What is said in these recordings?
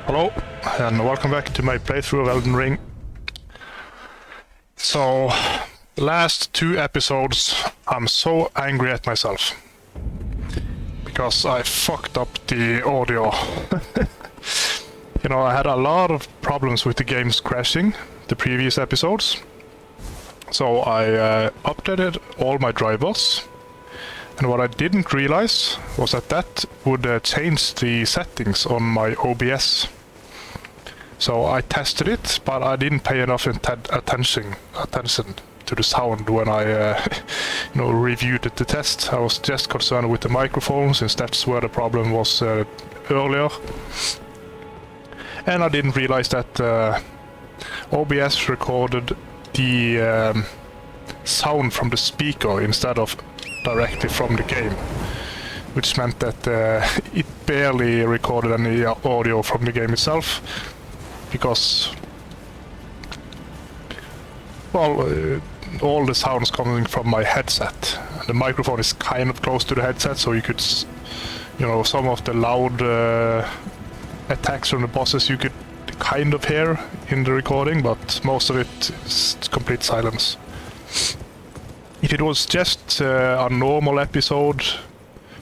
Hello, and welcome back to my playthrough of Elden Ring. So, the last two episodes, I'm so angry at myself. Because I fucked up the audio. You know, I had a lot of problems with the games crashing, the previous episodes. So I updated all my drivers. And what I didn't realize was that would change the settings on my OBS. So I tested it, but I didn't pay enough attention to the sound when I reviewed the test. I was just concerned with the microphone, since that's where the problem was earlier. And I didn't realize that OBS recorded the sound from the speaker instead of directly from the game, which meant that it barely recorded any audio from the game itself, because, well, all the sounds coming from my headset. The microphone is kind of close to the headset, so you could, some of the loud attacks from the bosses you could kind of hear in the recording, but most of it is complete silence. If it was just a normal episode,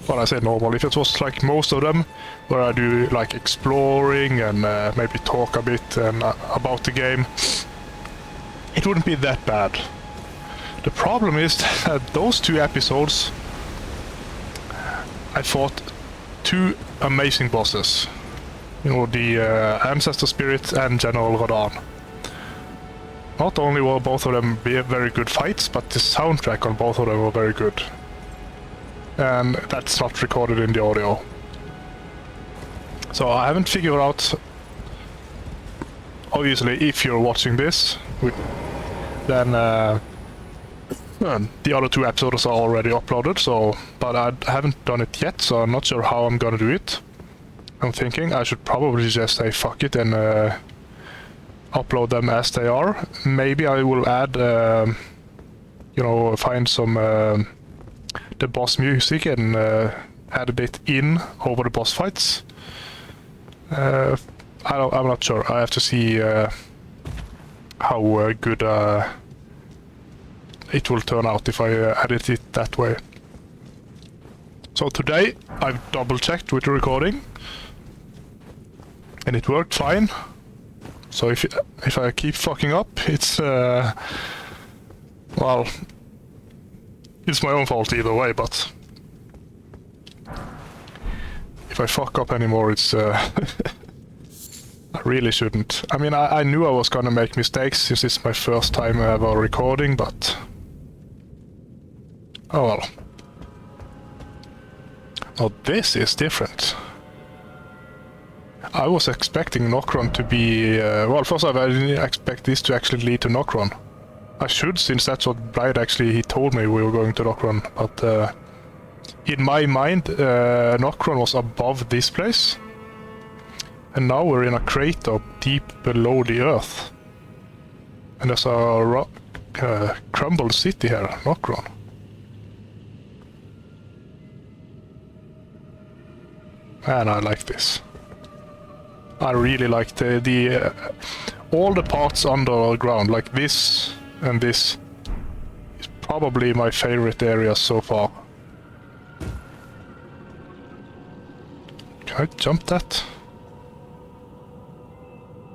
well, I say normal, if it was like most of them, where I do like exploring and maybe talk a bit about the game, it wouldn't be that bad. The problem is that those two episodes, I fought two amazing bosses. You know, the Ancestor Spirit and General Radahn. Not only were both of them very good fights, but the soundtrack on both of them were very good. And that's not recorded in the audio. So I haven't figured out... Obviously, if you're watching this, then the other two episodes are already uploaded, but I haven't done it yet, so I'm not sure how I'm gonna do it. I'm thinking I should probably just say fuck it and upload them as they are. Maybe I will add, find some the boss music and add a bit in over the boss fights. I'm not sure. I have to see how good it will turn out if I edit it that way. So today I've double-checked with the recording, and it worked fine. So if I keep fucking up, it's well, it's my own fault either way. But if I fuck up anymore, it's I really shouldn't. I mean, I knew I was gonna make mistakes since it's my first time ever recording, but oh well. Oh, this is different. I was expecting Nokron to be... well, first of all, I didn't expect this to actually lead to Nokron. I should, since that's what Bride actually, he told me we were going to Nokron. But in my mind, Nokron was above this place. And now we're in a crater deep below the earth. And there's a crumbled city here, Nokron. Man, I like this. I really like the all the parts underground, like this and this, is probably my favorite area so far. Can I jump that?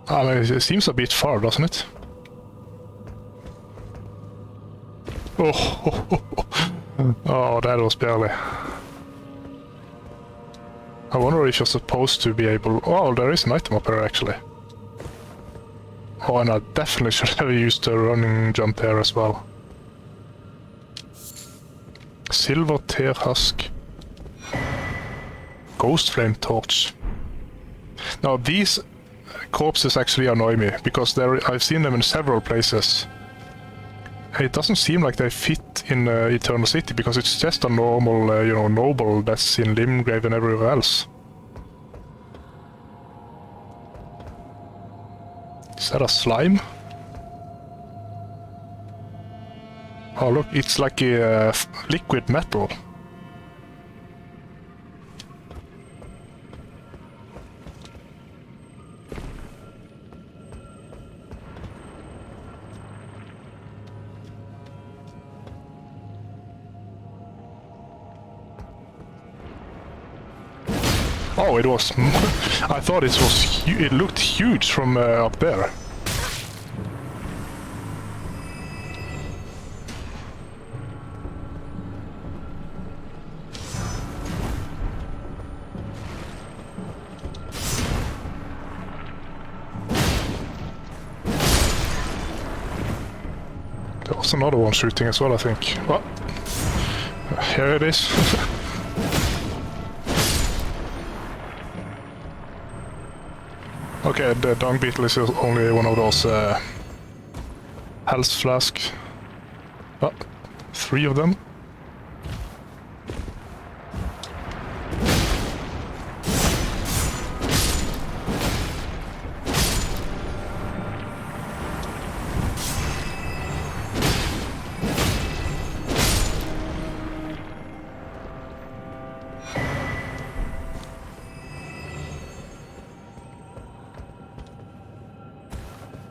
I mean, it seems a bit far, doesn't it? Oh, that was barely. I wonder if you're supposed to be able... Oh, there is an item up here, actually. Oh, and I definitely should have used the running jump here as well. Silver tear husk. Ghost flame torch. Now, these corpses actually annoy me, because I've seen them in several places. It doesn't seem like they fit in Eternal City, because it's just a normal, noble that's in Limgrave and everywhere else. Is that a slime? Oh look, it's like a liquid metal. Oh, it was... I thought it was... It looked huge from up there. There was another one shooting as well, I think. What? Here it is. Okay, the dung beetle is only one of those health flasks. Oh, 3 of them.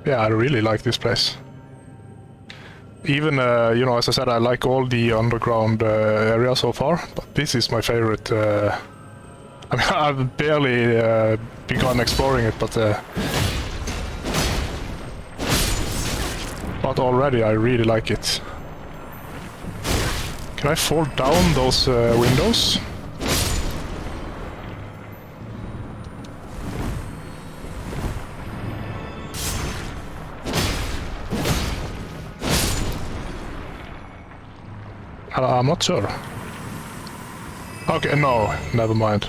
Yeah, I really like this place. Even, you know, as I said, I like all the underground area so far, but this is my favorite. I mean, I've barely begun exploring it, but already I really like it. Can I fall down those windows? I'm not sure. Okay, no, never mind.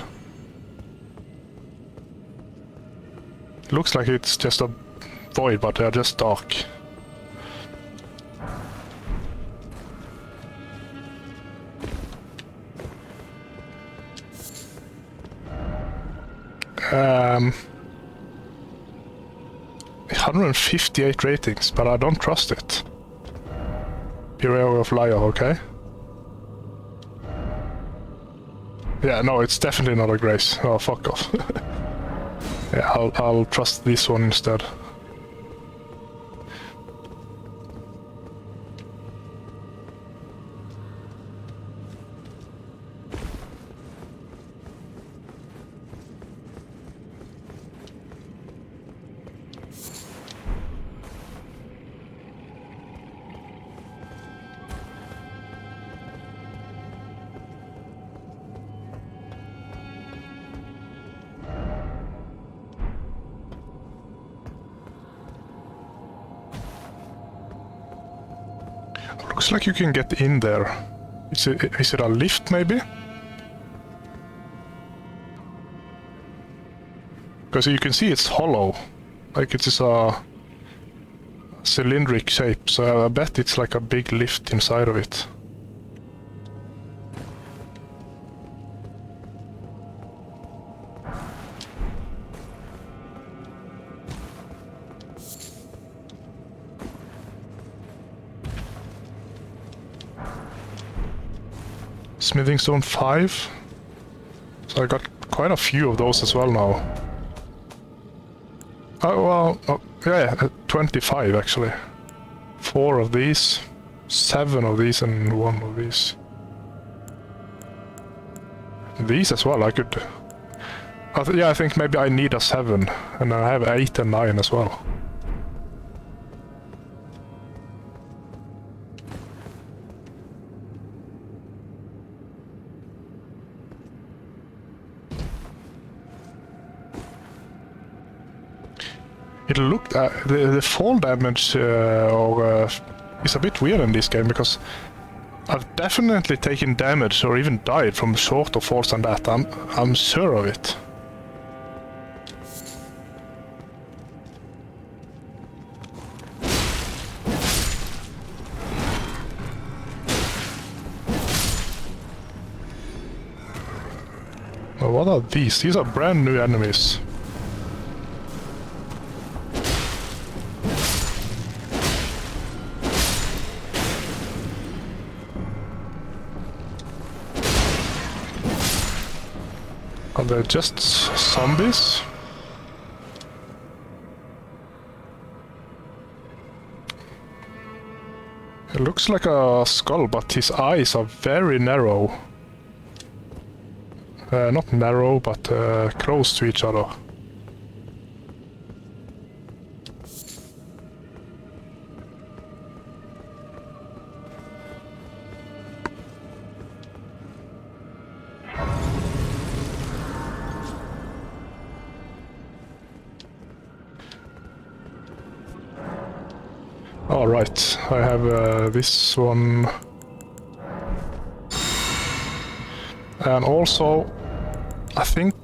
Looks like it's just a void, but they're just dark. Um, 158 ratings, but I don't trust it. Beware of liar, okay? Yeah, no, it's definitely not a grace. Oh, fuck off. Yeah, I'll trust this one instead. Looks like you can get in there. Is it a lift, maybe? Because you can see it's hollow. Like it is a cylindric shape, so I bet it's like a big lift inside of it. Smithing stone 5. So I got quite a few of those as well now. Oh, well, oh, yeah, 25 actually. 4 of these, 7 of these and 1 of these. These as well, I could... yeah, I think maybe I need a 7, and I have 8 and 9 as well. It looked the fall damage is a bit weird in this game, because I've definitely taken damage or even died from shorter falls than that. I'm sure of it. Well, what are these? These are brand new enemies. Are they just zombies? It looks like a skull, but his eyes are very narrow. Not narrow, but close to each other. Alright, I have this one. And also, I think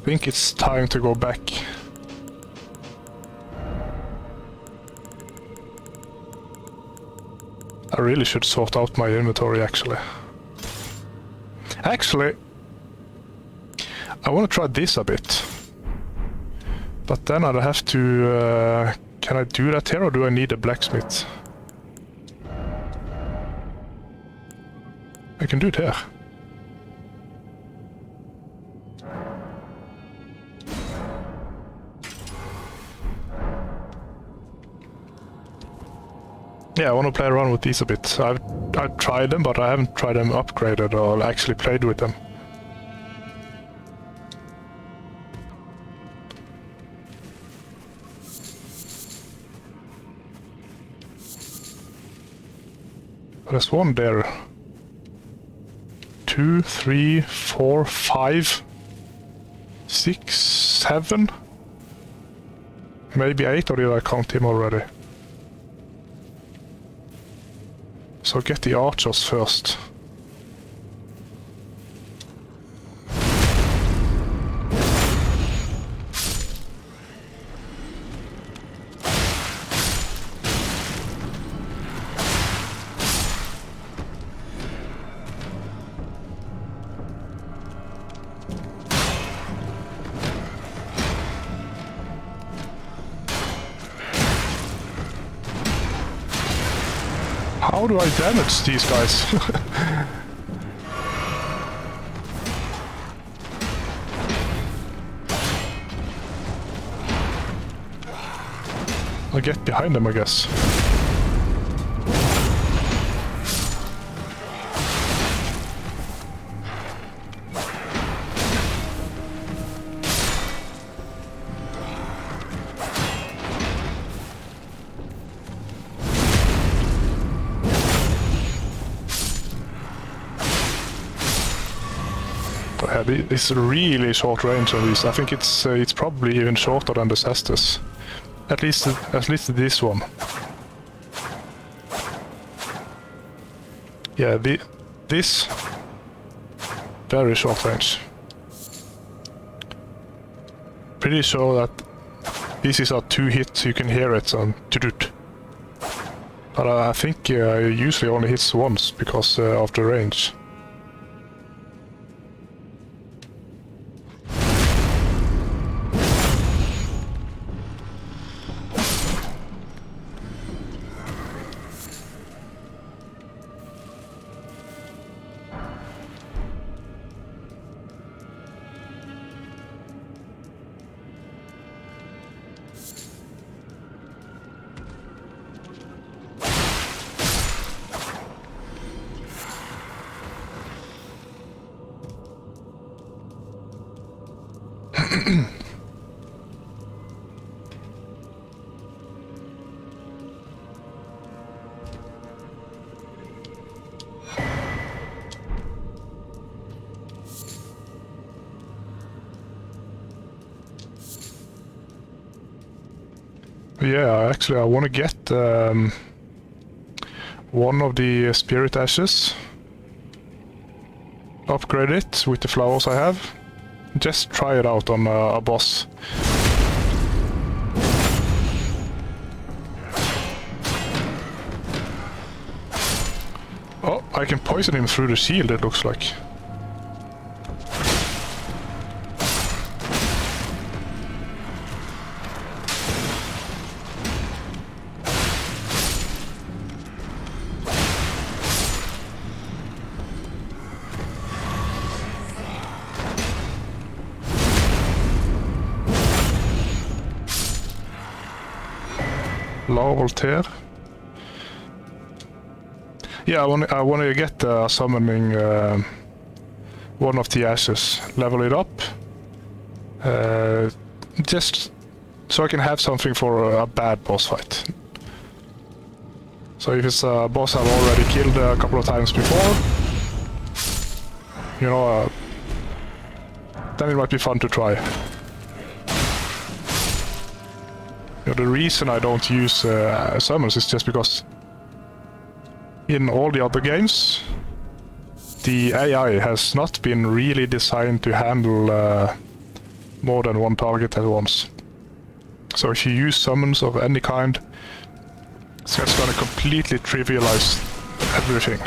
it's time to go back. I really should sort out my inventory, actually. Actually, I want to try this a bit. But then I'd have to... can I do that here, or do I need a blacksmith? I can do it here. Yeah, I want to play around with these a bit. I've tried them, but I haven't tried them upgraded or actually played with them. There's one there. 2, 3, 4, 5, 6, 7, maybe 8, or did I count him already? So get the archers first. How do I damage these guys? I'll get behind them, I guess. It's really short range on these. I think it's probably even shorter than the Cestus. At least this one. Yeah, this very short range. Pretty sure that this is a 2 hits. You can hear it on tudut. But I think it usually only hits once because of the range. Yeah, actually I want to get one of the spirit ashes. Upgrade it with the flowers I have. Just try it out on a boss. Oh, I can poison him through the shield, it looks like. Voltaire. Yeah, I want to get a summoning one of the ashes, level it up, just so I can have something for a bad boss fight. So if it's a boss I've already killed a couple of times before, you know, then it might be fun to try. You know, the reason I don't use summons is just because in all the other games, the AI has not been really designed to handle more than one target at once. So if you use summons of any kind, so it's gonna completely trivialize everything.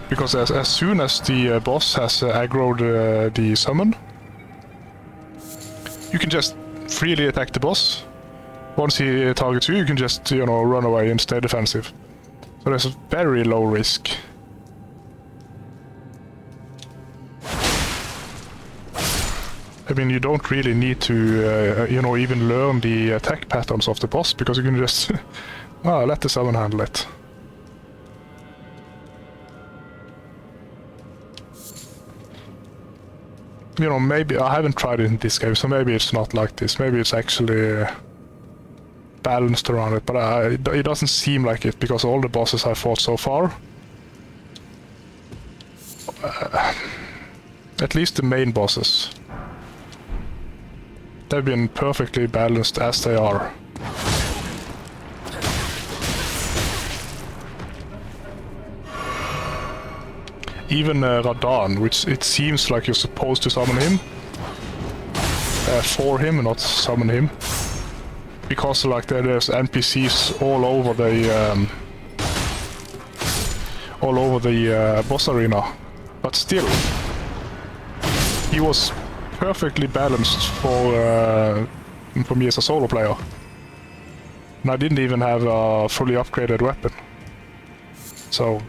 Because as soon as the boss has aggroed the summon, you can just freely attack the boss. Once he targets you, you can just, you know, run away and stay defensive. So there's a very low risk. I mean, you don't really need to, you know, even learn the attack patterns of the boss, because you can just let the summon handle it. You know, maybe I haven't tried it in this game, so maybe it's not like this. Maybe it's actually balanced around it, but it doesn't seem like it, because all the bosses I fought so far, at least the main bosses, they've been perfectly balanced as they are. Even Radan, which it seems like you're supposed to summon him, for him, not summon him, because like there's NPCs all over the boss arena, but still, he was perfectly balanced for me as a solo player. And I didn't even have a fully upgraded weapon. So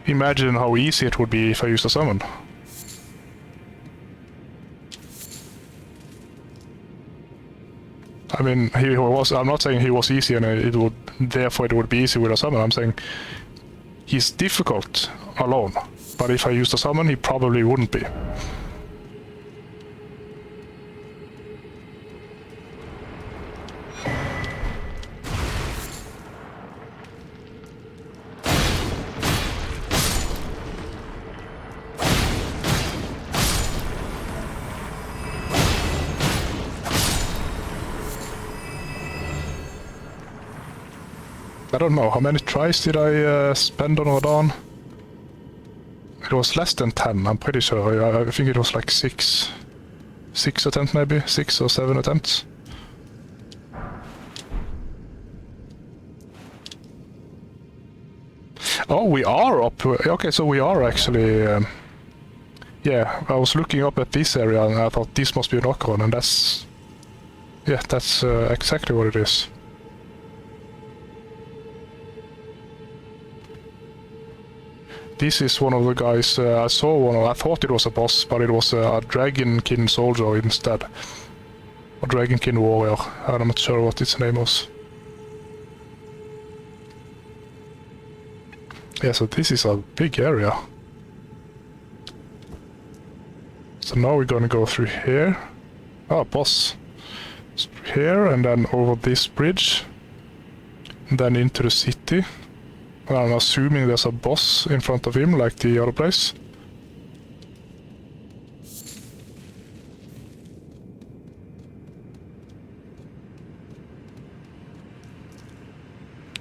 imagine how easy it would be if I used a summon. I mean, he was. I'm not saying he was easy and therefore it would be easy with a summon. I'm saying he's difficult alone, but if I used a summon, he probably wouldn't be. I don't know, how many tries did I spend on Radan? It was less than 10, I'm pretty sure. I think it was like 6 attempts maybe, 6 or 7 attempts. Oh, we are up. Okay, so we are actually... yeah, I was looking up at this area and I thought this must be an Ocron, and that's... yeah, that's exactly what it is. This is one of the guys, I saw one of, I thought it was a boss, but it was a Dragonkin soldier instead. A Dragonkin warrior, I'm not sure what its name was. Yeah, so this is a big area. So now we're gonna go through here. Ah, boss. Here, and then over this bridge. And then into the city. I'm assuming there's a boss in front of him, like the other place.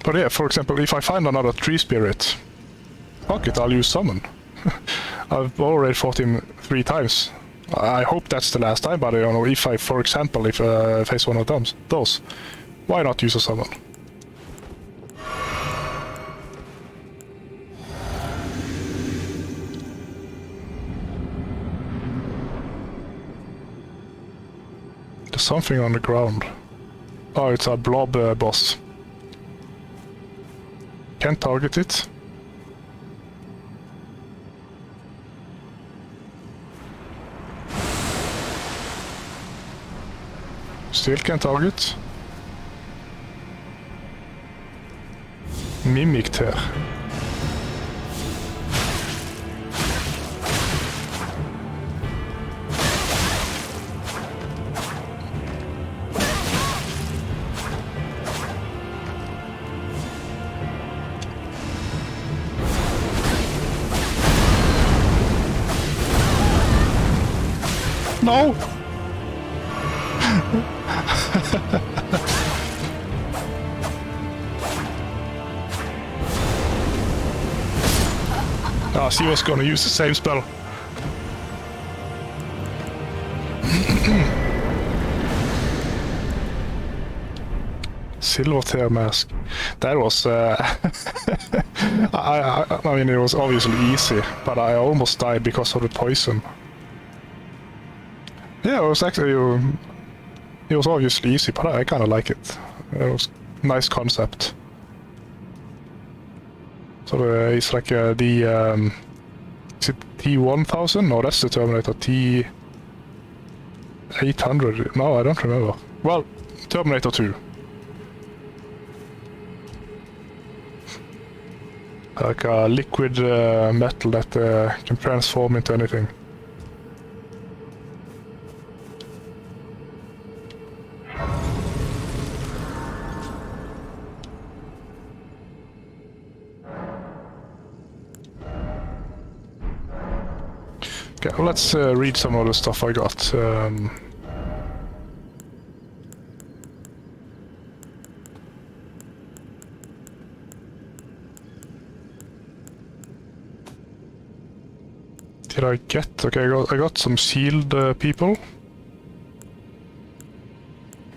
But yeah, for example, if I find another tree spirit, fuck it, I'll use summon. I've already fought him 3 times. I hope that's the last time, but I don't know, if I, for example, if I face one of those, why not use a summon? There's something on the ground. Oh, it's a blob boss. Can't target it. Still can't target. Mimicked here. No! Ah, she was gonna use the same spell. Silvertear mask. That was... I mean, it was obviously easy, but I almost died because of the poison. Yeah, it was actually... it was obviously easy, but I kind of like it. It was a nice concept. So it's like the... is it T-1000? No, that's the Terminator. T-800? No, I don't remember. Well, Terminator 2. Like a liquid metal that can transform into anything. Okay, well, let's read some of the stuff I got. Did I get? Okay, I got some sealed people.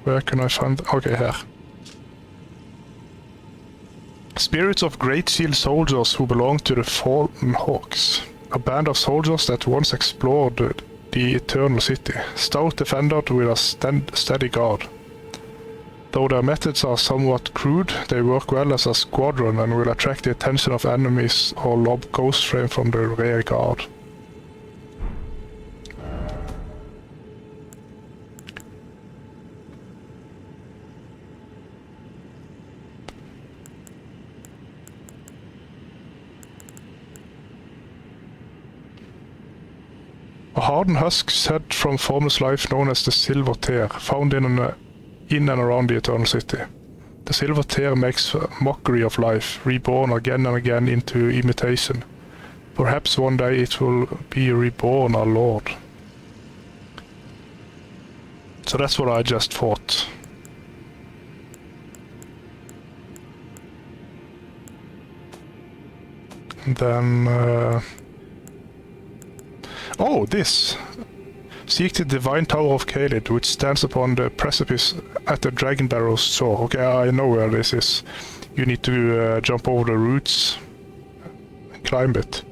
Where can I find? Okay, here. Spirits of Great Shield soldiers who belong to the Fallen Hawks. A band of soldiers that once explored the Eternal City. Stout defended with a steady guard. Though their methods are somewhat crude, they work well as a squadron and will attract the attention of enemies or lob ghost flame from the rear guard. A hardened husk shed from formless life known as the Silver Tear, found in and around the Eternal City. The Silver Tear makes a mockery of life, reborn again and again into imitation. Perhaps one day it will be reborn a lord. So that's what I just fought. And then... oh, this! Seek the Divine Tower of Khalid, which stands upon the precipice at the Dragon Barrow's shore. Okay, I know where this is. You need to jump over the roots and climb it.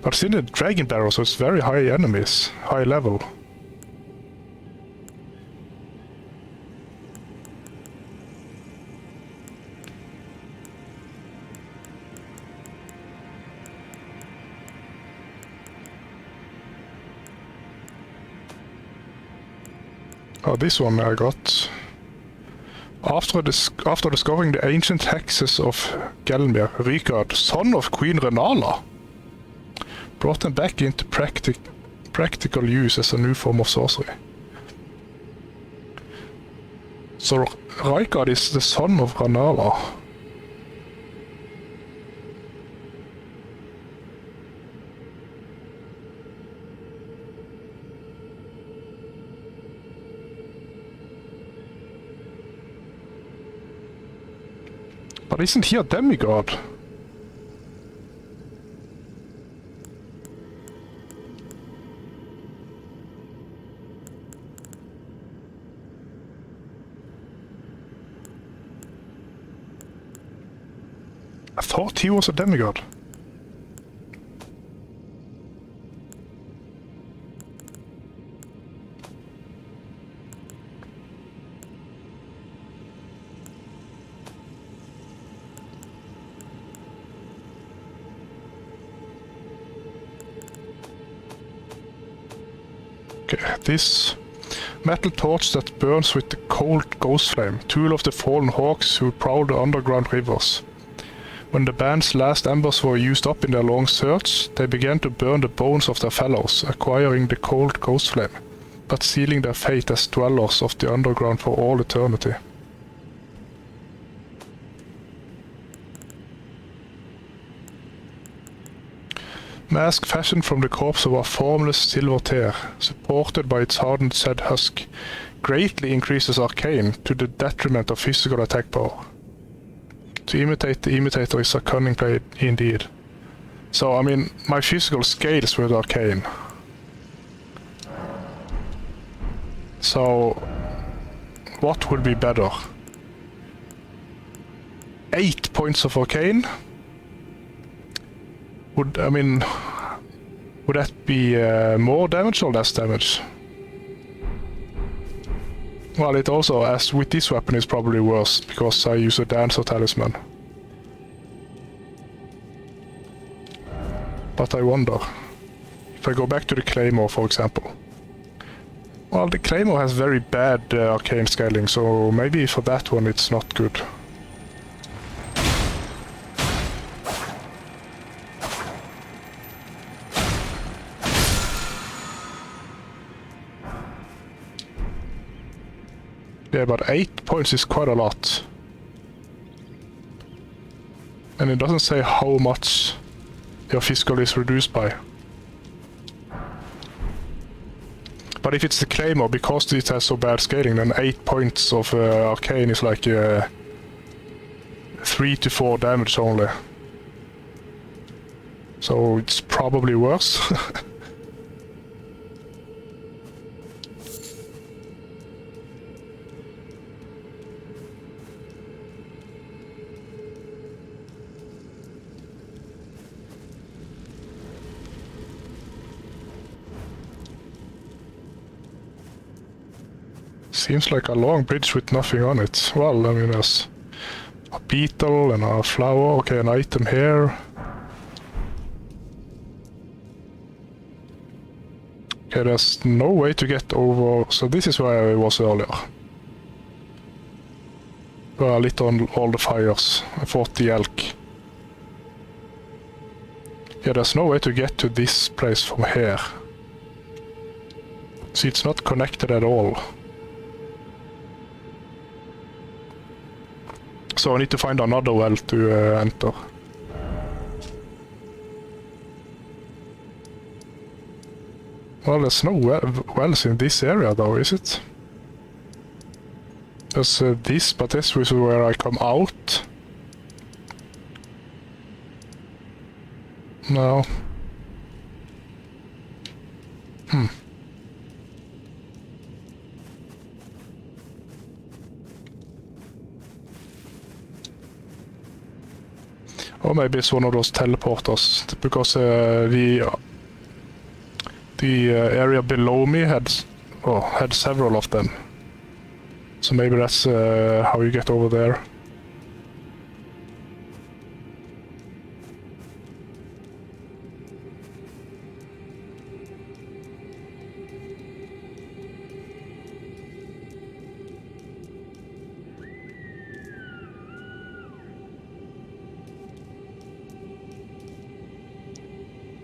But it's in the Dragon Barrow, so it's very high enemies, high level. Oh, this one I got. After discovering the ancient hexes of Gelmir, Regal, son of Queen Renala, brought them back into practical use as a new form of sorcery. So Regal is the son of Renala. But isn't he a demigod? I thought he was a demigod. Okay, this metal torch that burns with the cold ghost flame, tool of the fallen hawks who prowl the underground rivers. When the band's last embers were used up in their long search, they began to burn the bones of their fellows, acquiring the cold ghost flame, but sealing their fate as dwellers of the underground for all eternity. Mask fashioned from the corpse of a formless silver tear, supported by its hardened said husk, greatly increases arcane to the detriment of physical attack power. To imitate the imitator is a cunning play indeed. So, I mean, my physical scales with arcane. So, what would be better? 8 points of arcane? Would that be more damage or less damage? Well, it also, as with this weapon, is probably worse, because I use a Dancer Talisman. But I wonder, if I go back to the Claymore, for example. Well, the Claymore has very bad arcane scaling, so maybe for that one it's not good. Yeah, but 8 points is quite a lot. And it doesn't say how much your physical is reduced by. But if it's the Claymore, because it has so bad scaling, then 8 points of arcane is like 3 to 4 damage only. So it's probably worse. Seems like a long bridge with nothing on it. Well, I mean, there's a beetle and a flower. Okay, an item here. Okay, there's no way to get over. So this is where I was earlier. Where I lit on all the fires. I fought the elk. Yeah, there's no way to get to this place from here. See, it's not connected at all. So I need to find another well to enter. Well, there's no wells in this area though, is it? There's this, but this is where I come out. No. Or maybe it's one of those teleporters, because the area below me had several of them. So maybe that's how you get over there.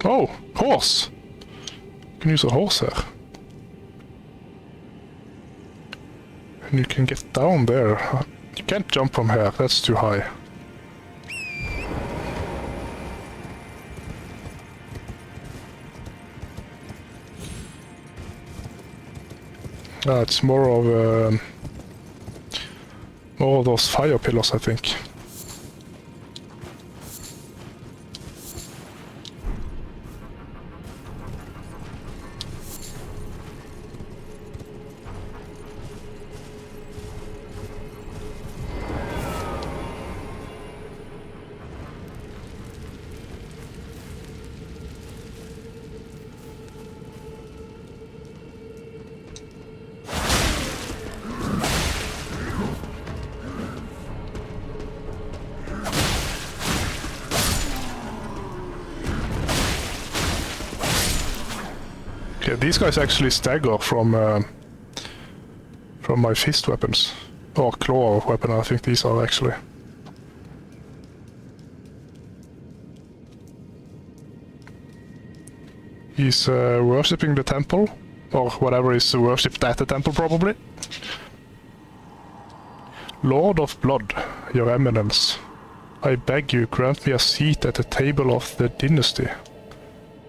Oh, horse! You can use a horse here. And you can get down there. You can't jump from here, that's too high. It's more of those fire pillars, I think. Okay, these guys actually stagger from my fist weapons. Or claw weapon, I think these are actually. He's worshipping the temple, or whatever is worshipped at the temple probably. Lord of Blood, your eminence, I beg you grant me a seat at the table of the dynasty.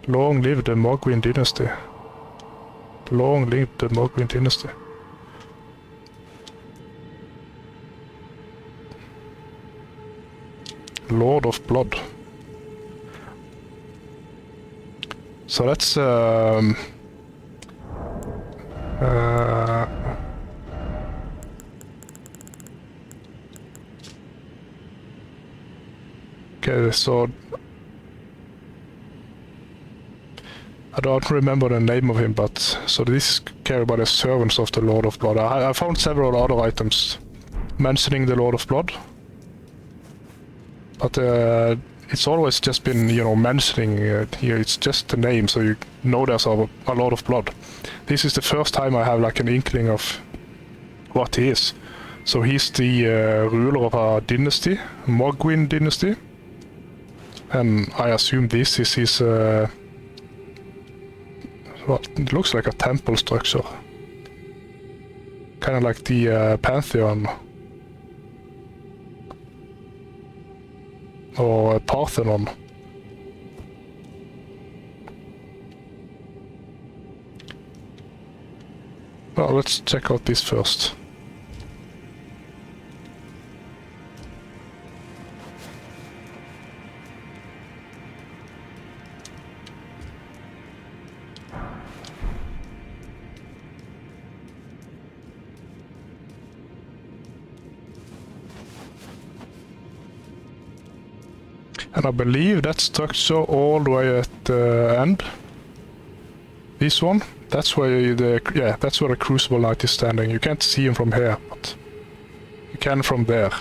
Long live the Mogwin dynasty. Long live the Mogwin dynasty. Lord of Blood. So that's okay, so I don't remember the name of him, but so this is carried by the servants of the Lord of Blood. I found several other items mentioning the Lord of Blood, but it's always just been, you know, mentioning here. It's just the name, so you know there's a lot of blood. This is the first time I have like an inkling of what he is. So he's the ruler of a dynasty, Mogwin dynasty, and I assume this is his. Well, it looks like a temple structure, kind of like the Pantheon. Or Parthenon. Well, let's check out this first. And I believe that structure all the way at the end. This one, that's where that's where the Crucible Knight is standing. You can't see him from here, but you can from there.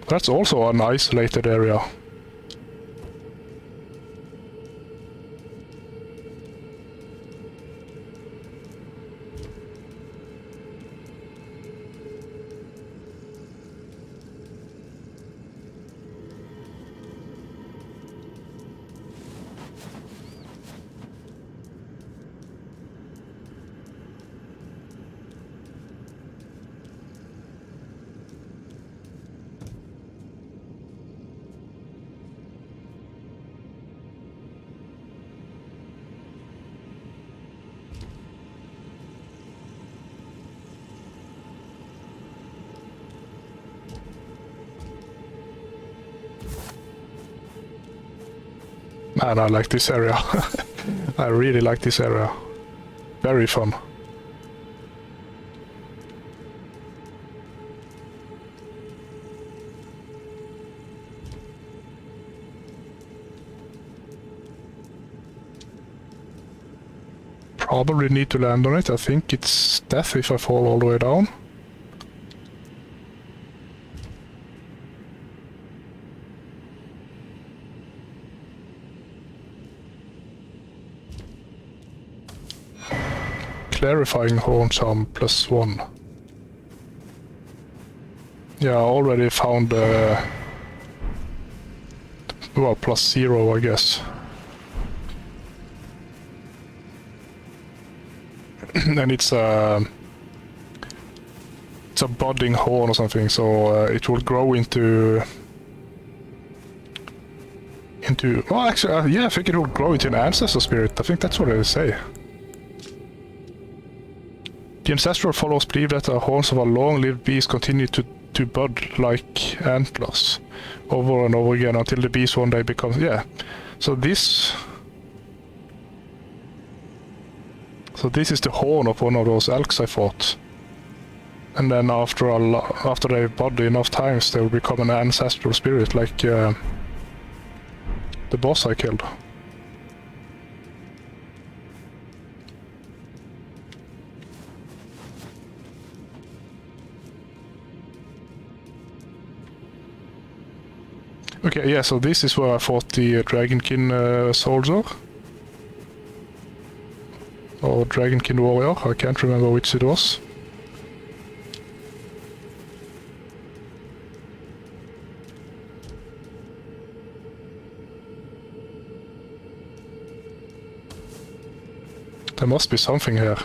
That's also an isolated area. Man, I like this area. I really like this area. Very fun. Probably need to land on it. I think it's death if I fall all the way down. Clarifying horn charm +1. Yeah, I already found well, +0, I guess. And it's a budding horn or something, so it will grow into well, actually, yeah, I think it will grow into an ancestor spirit. I think that's what they say. The ancestral followers believe that the horns of a long-lived beast continue to bud like antlers over and over again until the beast one day becomes, yeah. So this is the horn of one of those elks I fought. And then after they bud enough times, they will become an ancestral spirit, like the boss I killed. Okay, yeah, so this is where I fought the Dragonkin soldier. Or Dragonkin warrior, I can't remember which it was. There must be something here.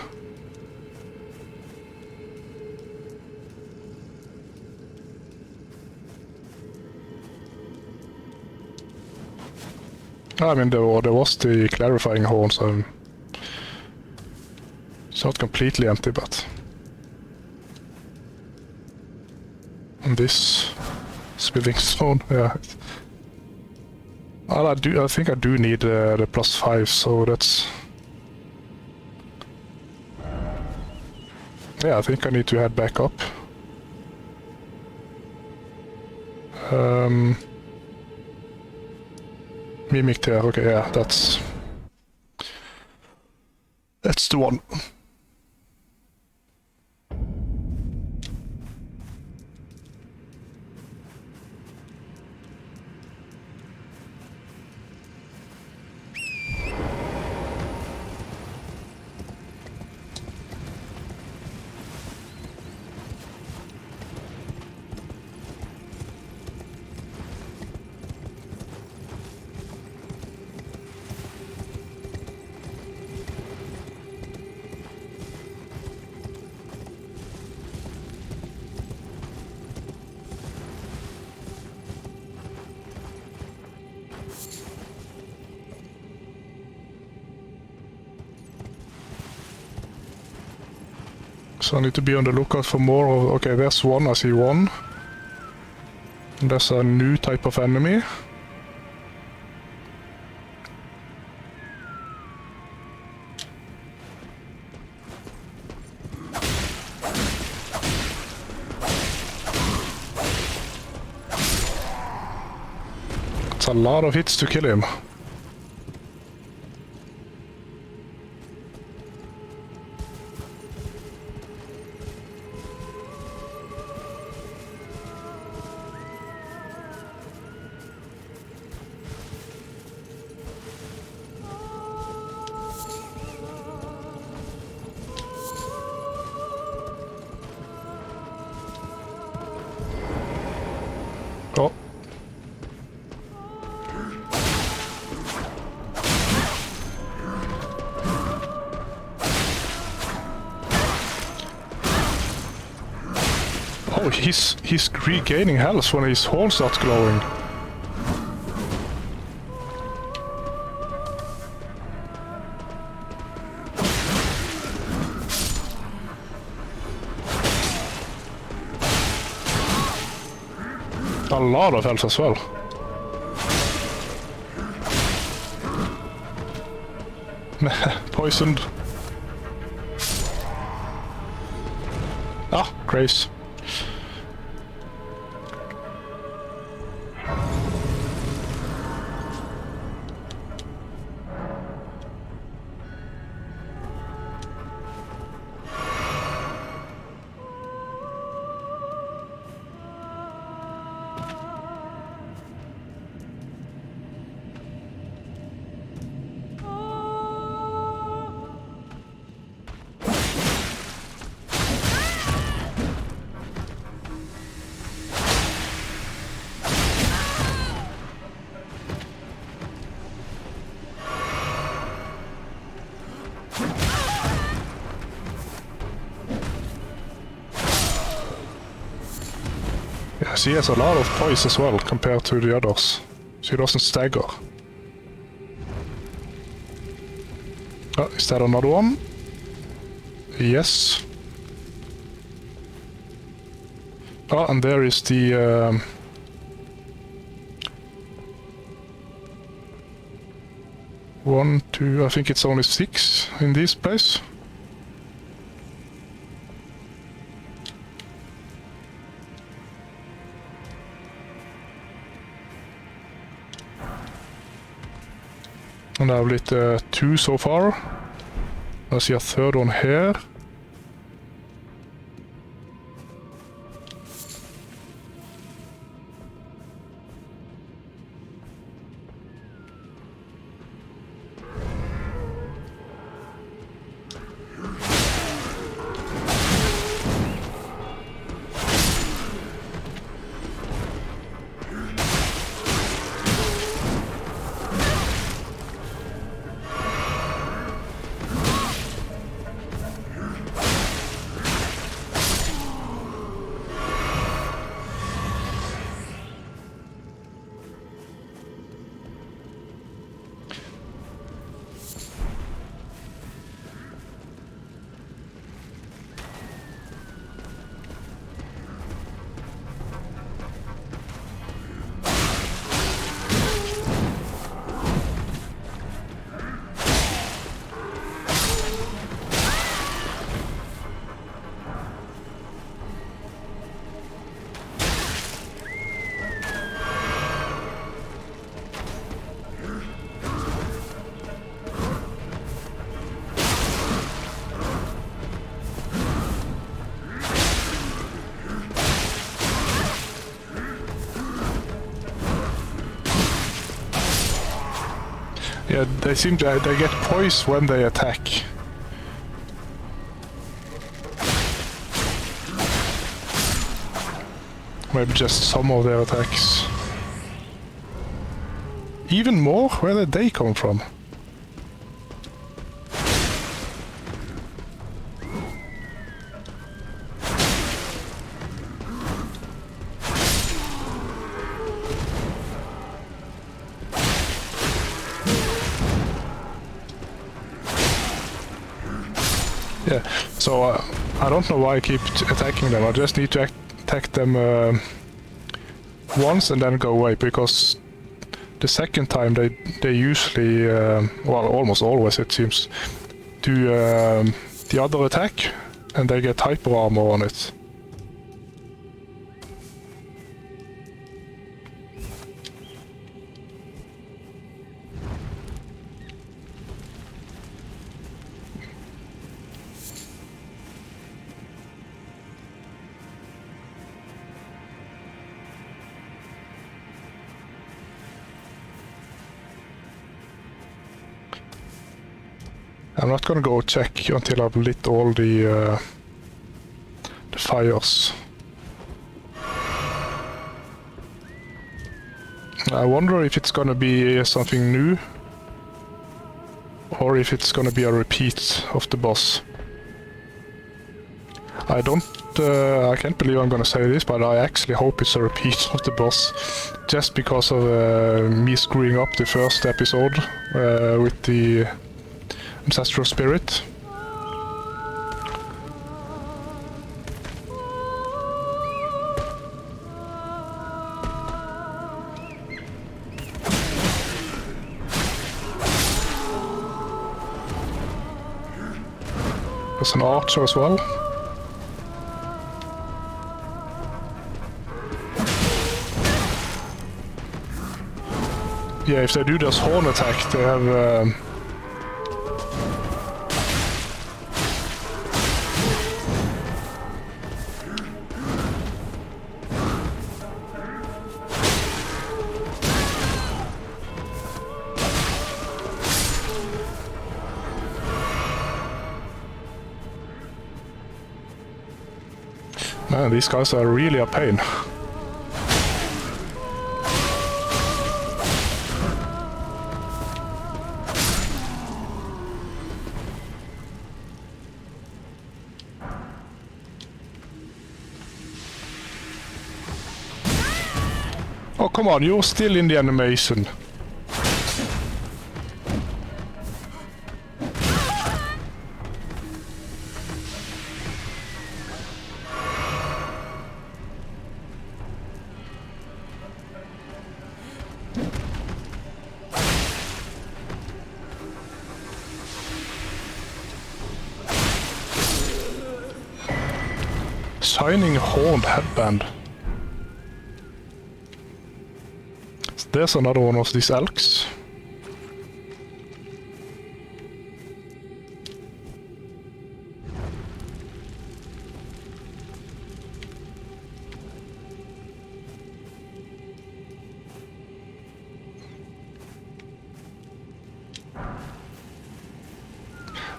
I mean, there was the clarifying horn, so it's not completely empty, but... And this smithing stone, yeah. Well, I think I do need the +5, so that's... Yeah, I think I need to head back up. Mimic there, okay, yeah, that's the one. So I need to be on the lookout for more. Okay, there's one, I see one. And there's a new type of enemy. It's a lot of hits to kill him. Oh. Oh, he's regaining health when his horn starts glowing. A lot of health as well. Poisoned. Ah, Grace. She has a lot of poise as well compared to the others. She doesn't stagger. Oh, is that another one? Yes. Oh, and there is the... one, two, I think it's only 6 in this place. And I've lit 2 so far. I see a third one here. Yeah, they seem to they get poise when they attack. Maybe just some of their attacks. Even more? Where did they come from? Yeah, so I don't know why I keep attacking them. I just need to attack them once and then go away, because the second time they usually, well, almost always it seems, do the other attack and they get hyper armor on it. I'm not gonna go check until I've lit all the fires. I wonder if it's gonna be something new, or if it's gonna be a repeat of the boss. I can't believe I'm gonna say this, but I actually hope it's a repeat of the boss, just because of me screwing up the first episode with the Ancestral Spirit. There's an archer as well. Yeah, if they do this horn attack, they have man, these guys are really a pain. Oh, come on, you're still in the animation. Shining horned headband. There's another one of these elks.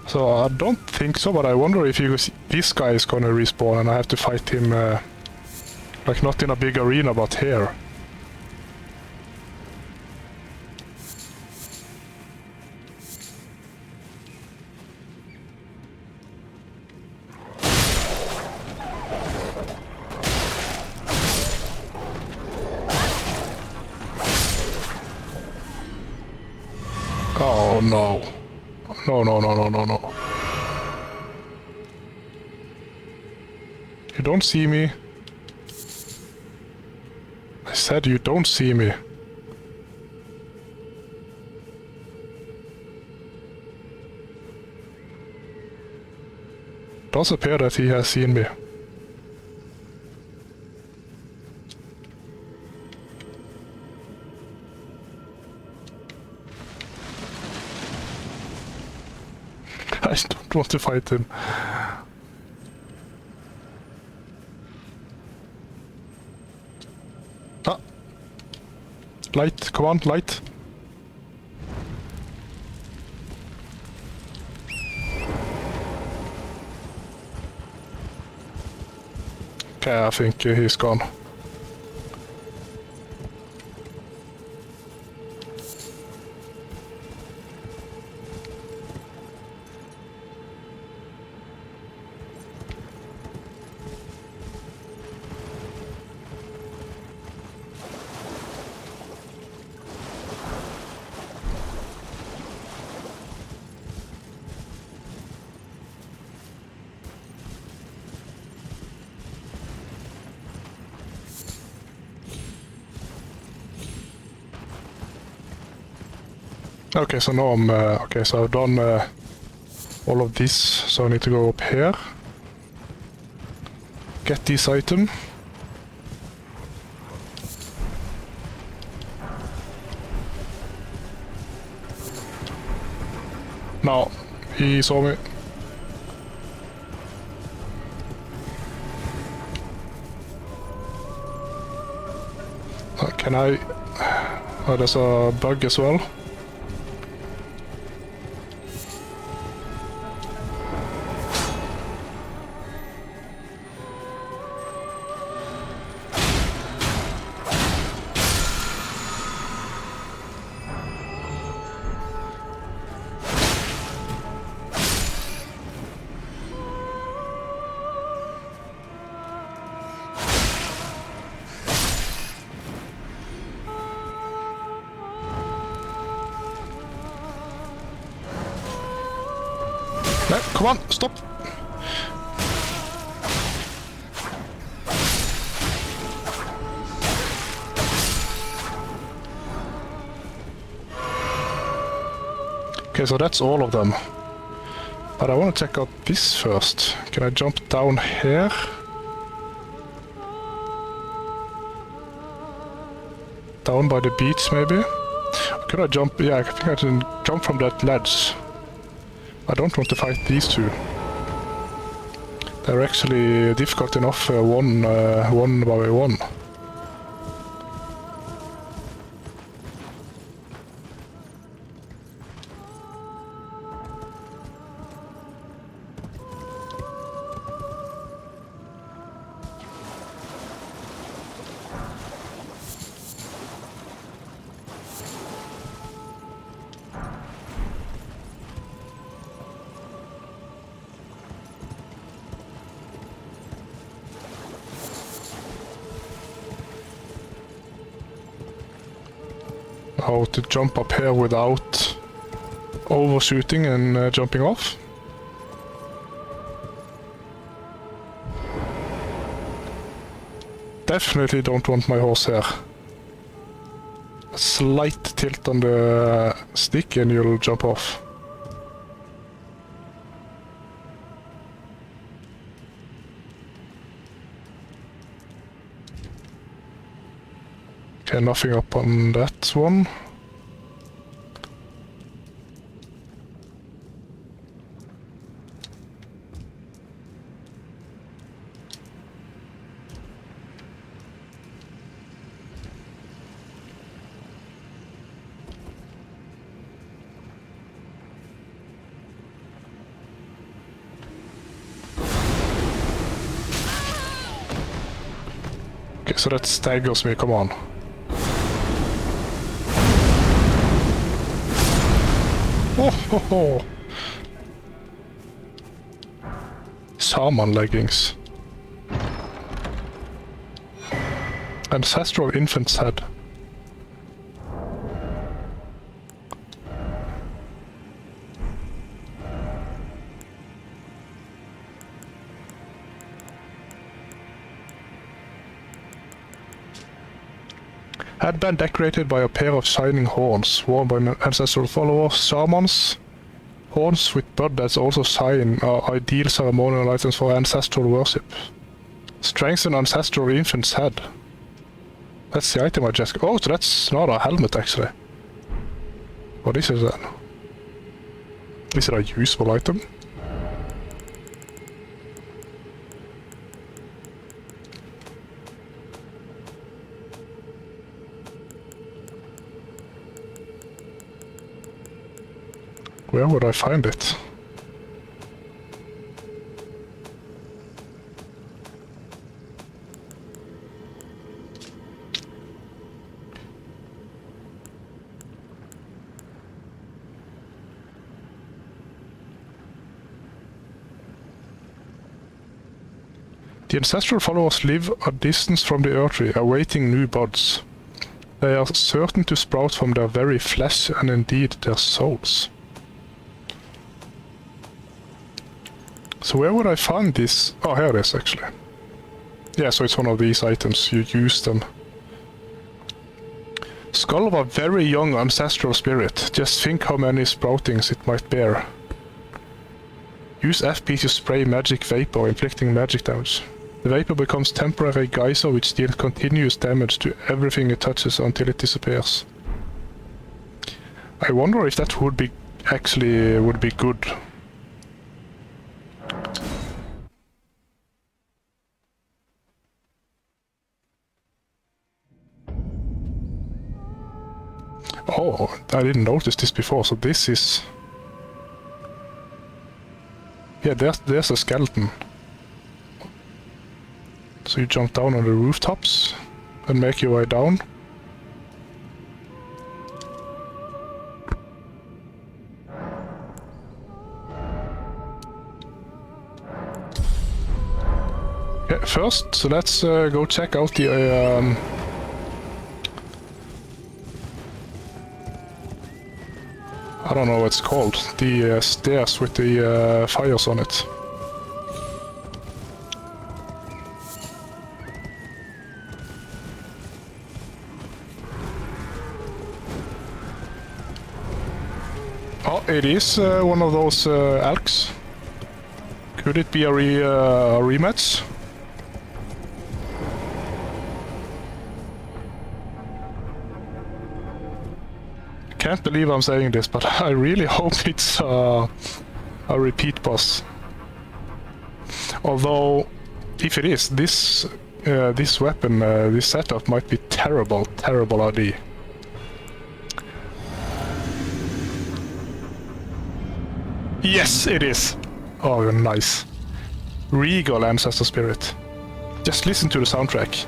So I don't think so, but I wonder if this guy is gonna respawn and I have to fight him, like not in a big arena, but here. Oh no. No, no, no, no, no, no. You don't see me. I said you don't see me. It does appear that he has seen me. I don't want to fight him. Ah! Light, come on, light. Yeah, I think he's gone. Okay, so now I'm... okay, so I've done all of this, so I need to go up here. Get this item. No, he saw me. Can I... Oh, there's a bug as well. No, come on, stop! Okay, so that's all of them. But I want to check out this first. Can I jump down here? Down by the beach, maybe? Could I jump? Yeah, I think I can jump from that ledge. I don't want to fight these two. They're actually difficult enough one by one. How to jump up here without overshooting and jumping off. Definitely don't want my horse here. A slight tilt on the stick and you'll jump off. Okay, nothing up on that one. Okay, so that staggers me, come on. Oh, ho, ho. Shaman leggings. Ancestral infant's head. Headband decorated by a pair of shining horns, worn by ancestral followers, shamans. Horns with blood that also shine are ideal ceremonial items for ancestral worship. Strengthen ancestral infant's head. That's the item I just... Oh, so that's not a helmet actually. What is it then? Is it a useful item? Where would I find it? The ancestral followers live a distance from the earth tree, awaiting new buds. They are certain to sprout from their very flesh and indeed their souls. So where would I find this? Oh, here it is actually. Yeah, so it's one of these items, you use them. Skull of a very young ancestral spirit. Just think how many sproutings it might bear. Use FP to spray magic vapor, inflicting magic damage. The vapor becomes temporary geyser which deals continuous damage to everything it touches until it disappears. I wonder if that would be would be good. Oh, I didn't notice this before, so this is... Yeah, there's a skeleton. So you jump down on the rooftops and make your way down. Okay, first, so let's go check out the... I don't know what it's called. The stairs with the fires on it. Oh, it is one of those elks. Could it be a rematch? Can't believe I'm saying this, but I really hope it's a repeat boss. Although, if it is, this weapon, this setup might be terrible idea. Yes, it is! Oh, nice. Regal Ancestor Spirit. Just listen to the soundtrack.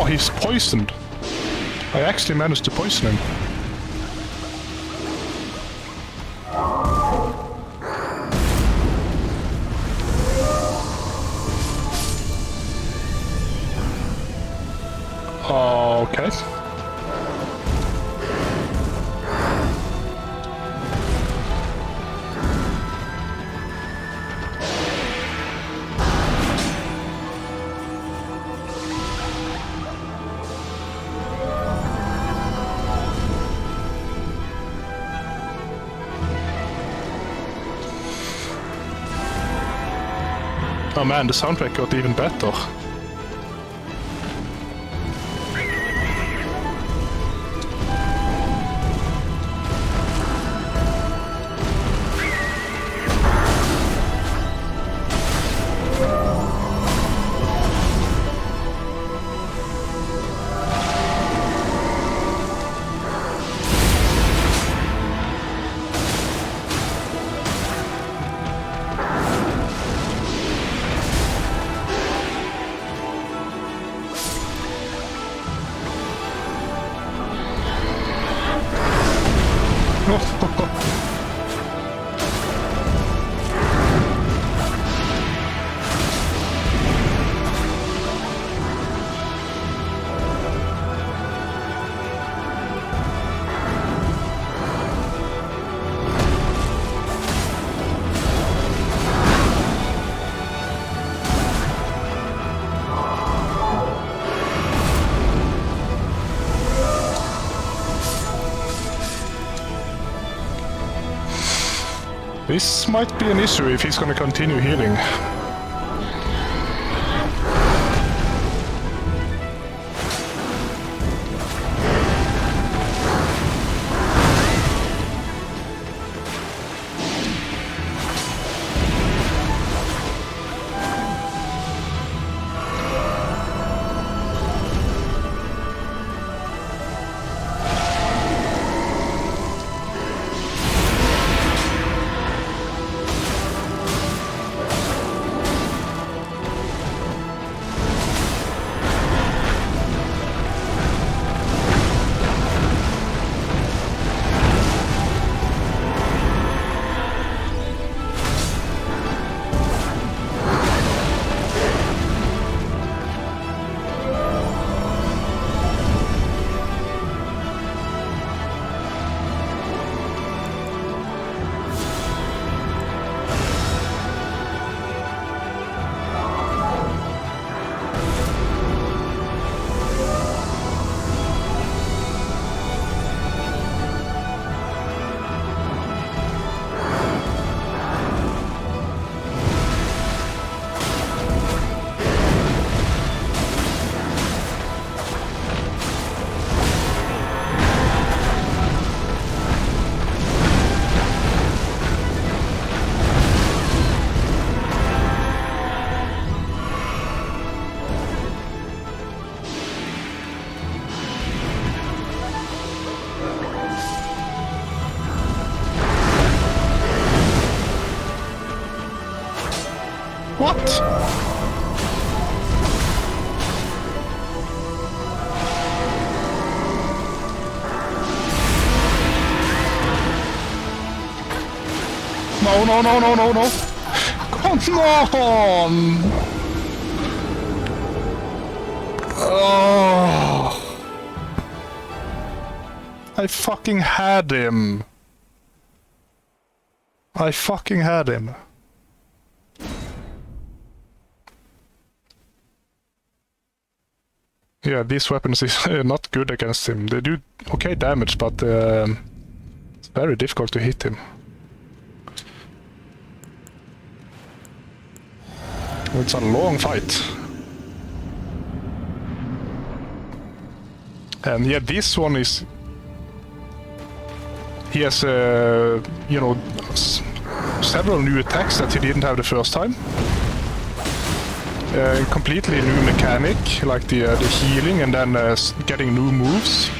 He's poisoned. I actually managed to poison him. Okay. Oh man, the soundtrack got even better. This might be an issue if he's gonna continue healing. What? No, no, no, no, no, no. Come on! Oh. I fucking had him. I fucking had him. Yeah, these weapons is not good against him. They do okay damage, but it's very difficult to hit him. It's a long fight. And yeah, this one is... He has, you know, several new attacks that he didn't have the first time. Completely new mechanic, like the healing and then getting new moves.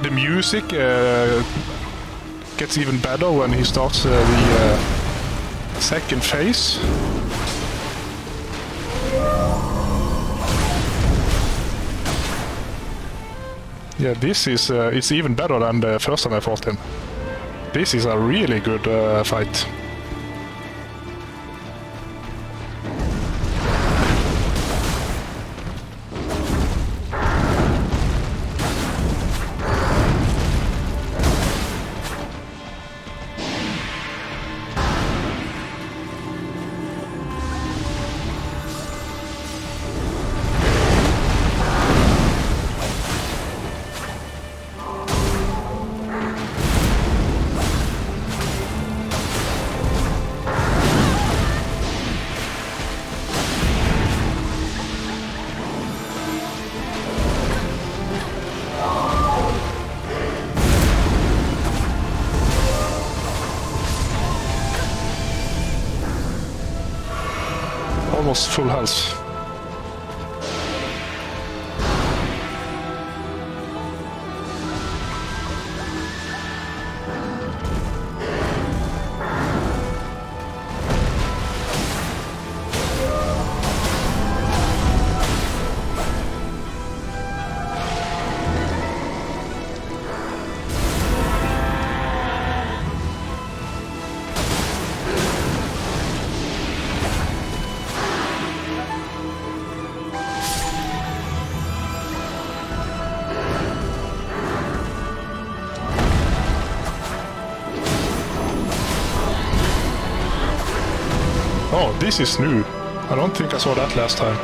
The music gets even better when he starts the second phase. Yeah, this is it's even better than the first time I fought him. This is a really good fight. almost full health. Oh, this is new. I don't think I saw that last time.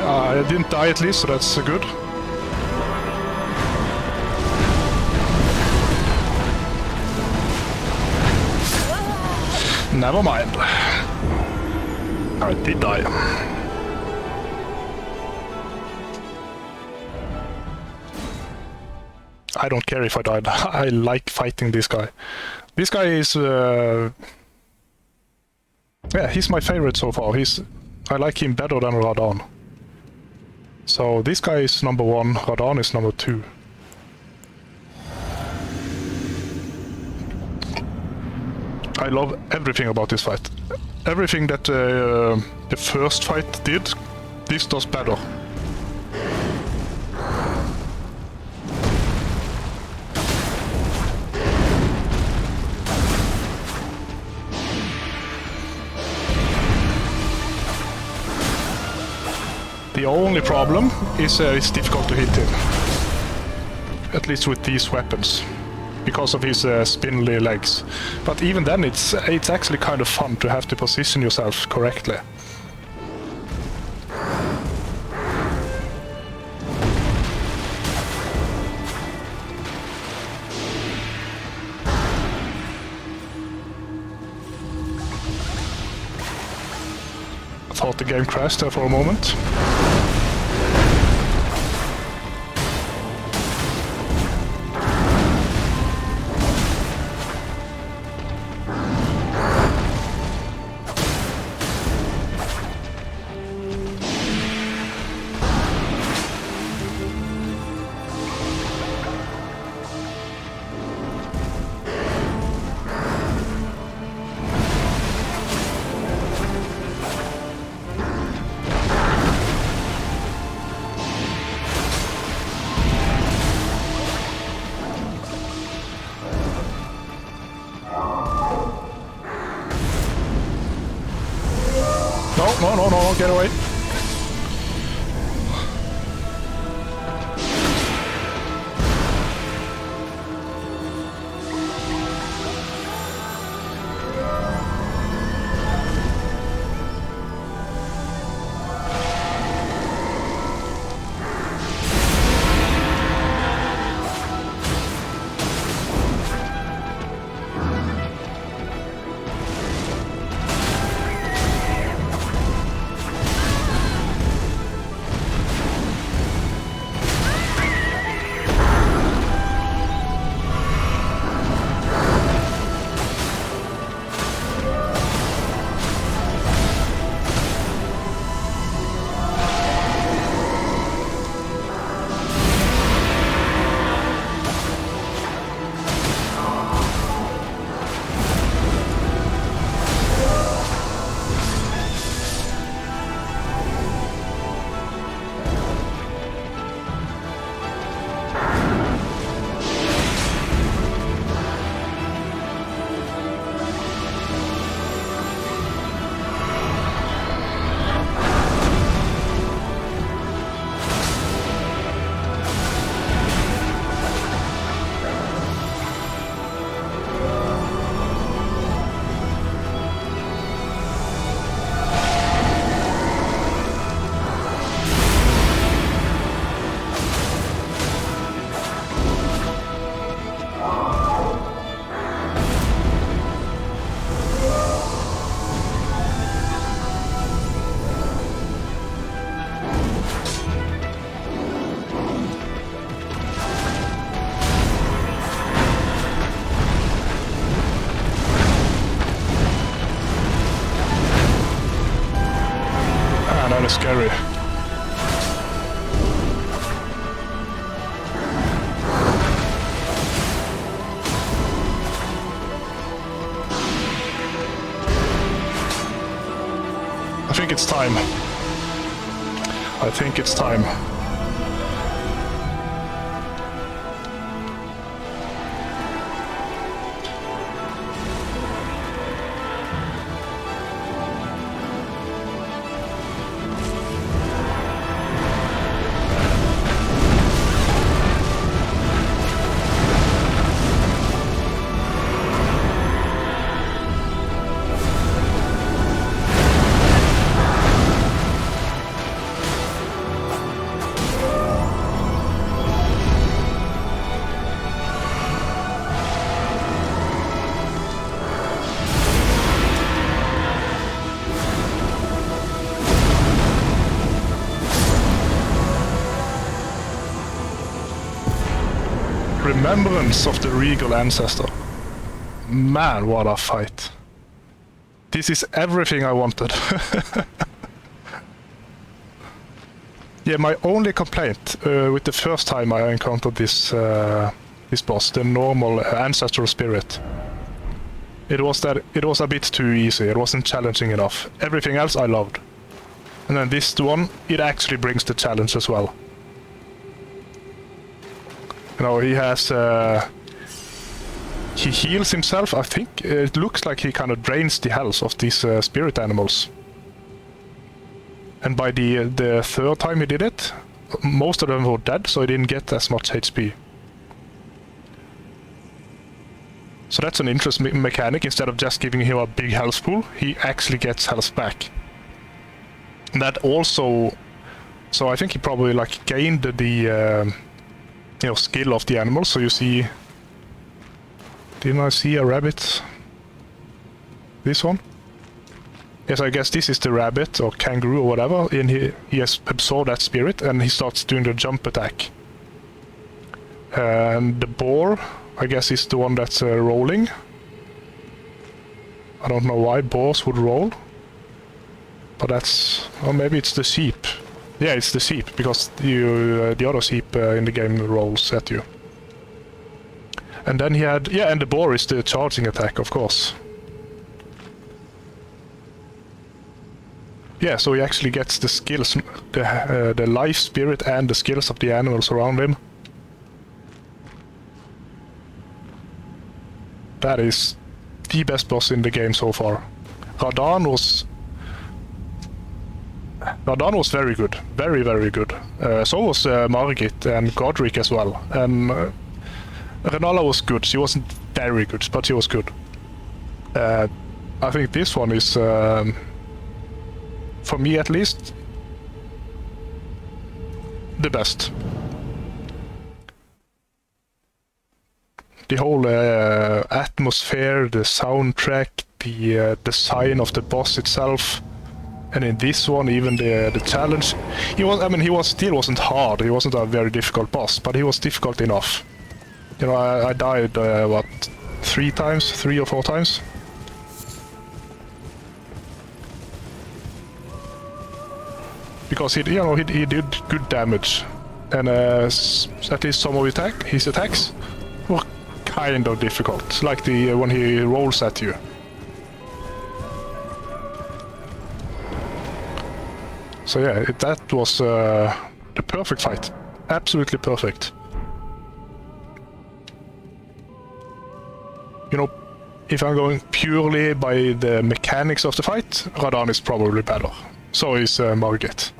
I didn't die at least, so that's good. Never mind. I did die. I don't care if I died. I like fighting this guy. This guy is... yeah, he's my favorite so far. I like him better than Radahn. So this guy is number 1, Radahn is number 2. I love everything about this fight. Everything that the first fight did, this does better. The only problem is it's difficult to hit him. At least with these weapons. Because of his spindly legs. But even then it's actually kind of fun to have to position yourself correctly. I thought the game crashed there for a moment. No, get away. kind of scary. I think it's time. I think it's time. Remembrance of the Regal Ancestor. Man, what a fight. This is everything I wanted. Yeah, my only complaint with the first time I encountered this boss, the normal ancestral spirit, it was that it was a bit too easy. It wasn't challenging enough. Everything else I loved. And then this one, it actually brings the challenge as well. You know, he has... he heals himself, I think. It looks like he kind of drains the health of these spirit animals. And by the third time he did it, most of them were dead, so he didn't get as much HP. So that's an interesting mechanic. Instead of just giving him a big health pool, he actually gets health back. And that also... So I think he probably like gained the you know, skill of the animal. So you see... Didn't I see a rabbit? This one? Yes, I guess this is the rabbit or kangaroo or whatever, and he has absorbed that spirit and he starts doing the jump attack. And the boar, I guess, is the one that's rolling. I don't know why boars would roll. But that's... or maybe it's the sheep. Yeah, it's the sheep, because the other sheep in the game rolls at you. And then he had... yeah, and the boar is the charging attack, of course. Yeah, so he actually gets the skills, the life spirit and the skills of the animals around him. That is the best boss in the game so far. Radahn was very good. Very, very good. So was Margit and Godric as well. And Renala was good. She wasn't very good, but she was good. I think this one is... for me at least, the best. The whole atmosphere, the soundtrack, the design of the boss itself, and in this one even the challenge. He was, I mean, still wasn't hard. He wasn't a very difficult boss, but he was difficult enough. You know, I died what, 3 or 4 times. Because he did good damage, and at least some of his attacks were kind of difficult, like the when he rolls at you. So yeah, that was the perfect fight, absolutely perfect. You know, if I'm going purely by the mechanics of the fight, Radahn is probably better. So is Margit.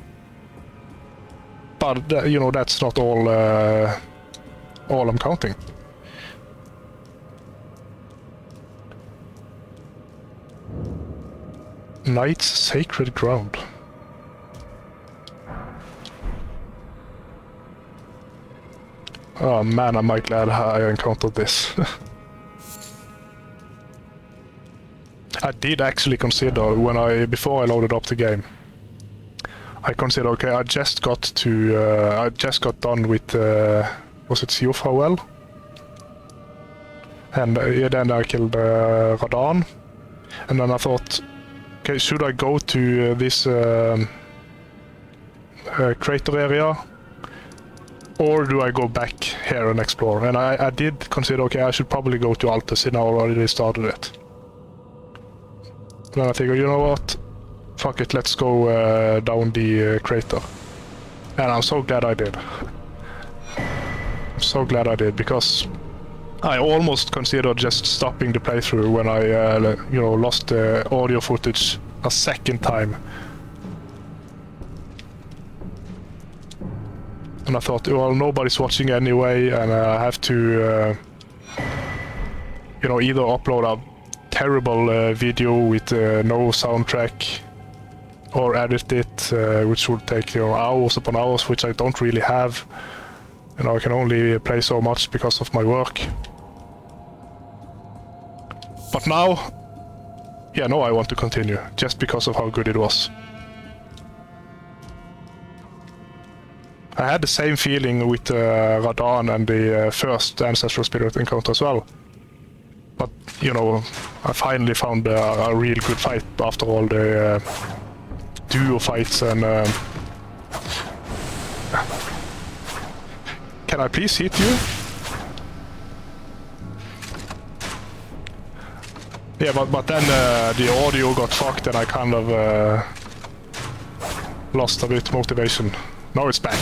But you know, that's not all I'm counting. Knight's Sacred Ground. Oh man, am I glad I encountered this. I did actually consider before I loaded up the game. I considered, okay, I just got done with, was it Siofra Well? And yeah, then I killed Radahn. And then I thought, okay, should I go to this crater area, or do I go back here and explore? And I did consider, okay, I should probably go to Altus, and I already started it. Then I figured, you know what? Fuck it, let's go down the crater. And I'm so glad I did. I'm so glad I did, because I almost considered just stopping the playthrough when I, you know, lost the audio footage a second time. And I thought, well, nobody's watching anyway, and I have to, you know, either upload a terrible video with no soundtrack, or edit it, which would take, you know, hours upon hours, which I don't really have. You know, I can only play so much because of my work. But now, yeah, no, I want to continue, just because of how good it was. I had the same feeling with Radan and the first Ancestral Spirit encounter as well. But, you know, I finally found a real good fight after all the duo fights and... Can I please hit you? Yeah, but then the audio got fucked and I kind of lost a bit motivation. Now it's back.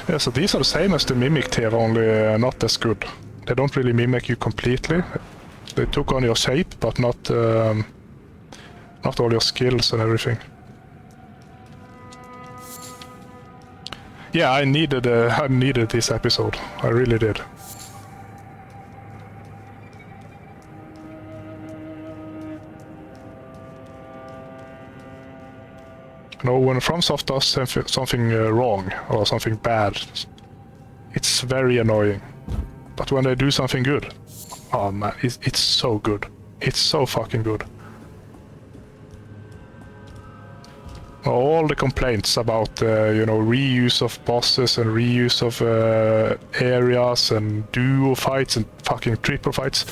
Yeah, so these are the same as the Mimic tier, only not as good. They don't really mimic you completely. They took on your shape, but not all your skills and everything. Yeah, I needed this episode. I really did. You know, when FromSoft does something wrong or something bad, it's very annoying. But when they do something good, oh man, it's so good. It's so fucking good. All the complaints about, you know, reuse of bosses and reuse of areas and duo fights and fucking triple fights,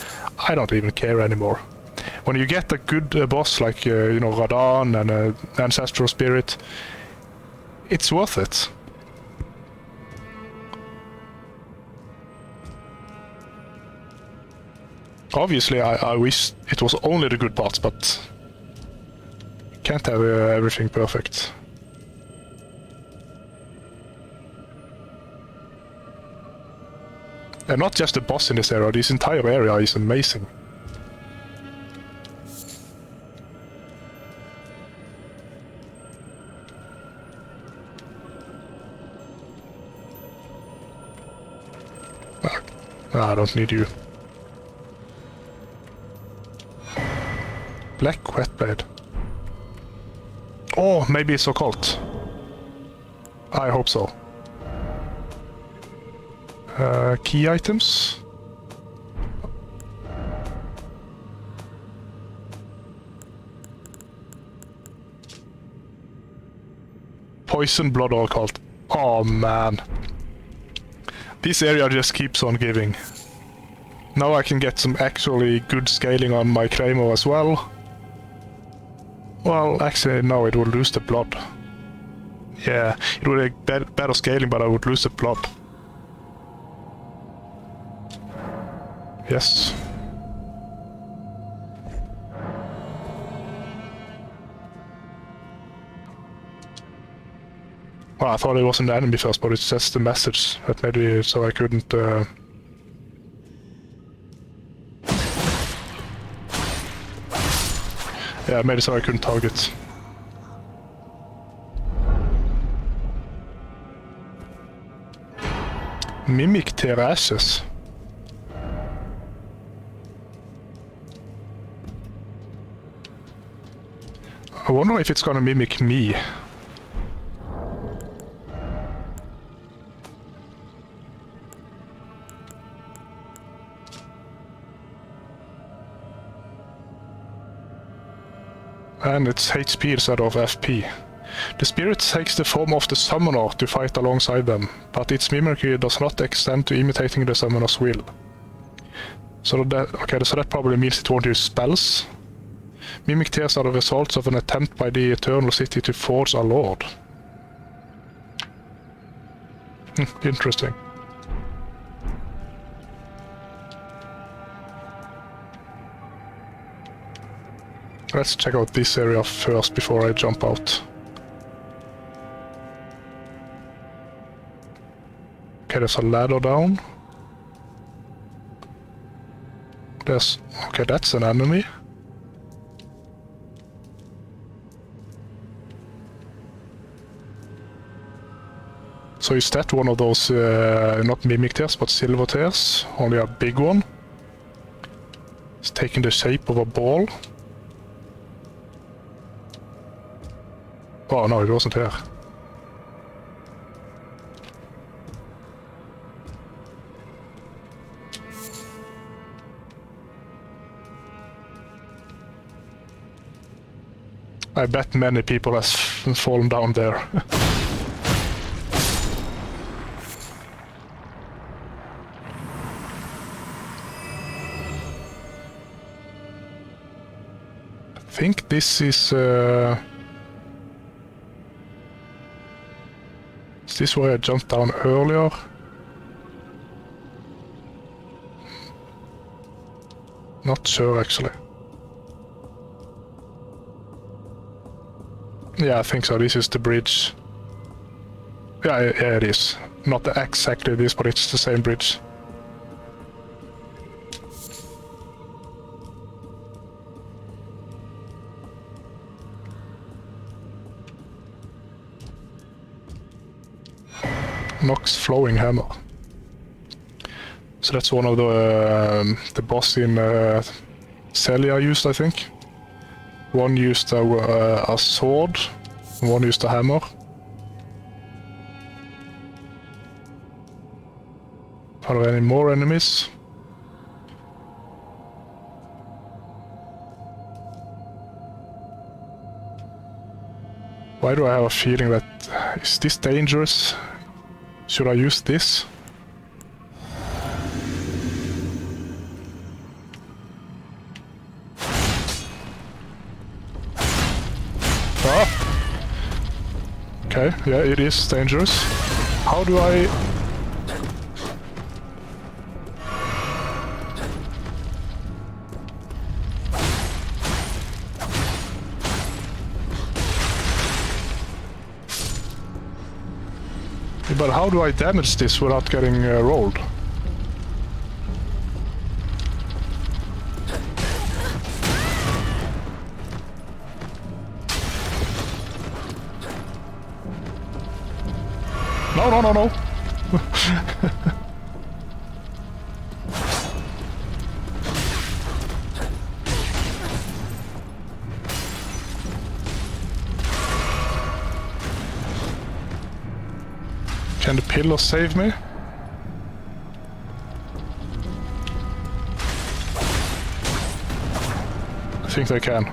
I don't even care anymore. When you get a good boss like, you know, Radan and Ancestral Spirit, it's worth it. Obviously, I wish it was only the good parts, but you can't have everything perfect. And not just the boss in this area, this entire area is amazing. I don't need you. Black Wetblade. Oh, maybe it's occult. I hope so. Key items? Poison blood occult. Oh man. This area just keeps on giving. Now I can get some actually good scaling on my Claymore as well. Well, actually, no, it will lose the blood. Yeah, it would have better scaling, but I would lose the blood. Yes. Well, I thought it was an enemy first, but it's just the message that made it so I couldn't... Yeah, I made it so I couldn't target. Mimic tier ashes. I wonder if it's gonna mimic me. And it's HP instead of FP. The spirit takes the form of the summoner to fight alongside them, but its mimicry does not extend to imitating the summoner's will. So that probably means it won't use spells. Mimic tears are the results of an attempt by the Eternal City to force a lord. Interesting. Let's check out this area first before I jump out. Okay, there's a ladder down. Okay, that's an enemy. So is that one of those, not mimic tears, but silver tears? Only a big one. It's taking the shape of a ball. Oh no, it wasn't here. I bet many people has fallen down there. I think this is this where I jumped down earlier? Not sure actually. Yeah, I think so. This is the bridge. Yeah, it is. Not exactly this, but it's the same bridge. Nox flowing hammer. So that's one of the boss in Celia used, I think. One used a sword, one used a hammer. Are there any more enemies? Why do I have a feeling that... Is this dangerous? Should I use this? Okay, yeah, it is dangerous. How do I... But how do I damage this without getting rolled? No. Can the pillar save me? I think they can.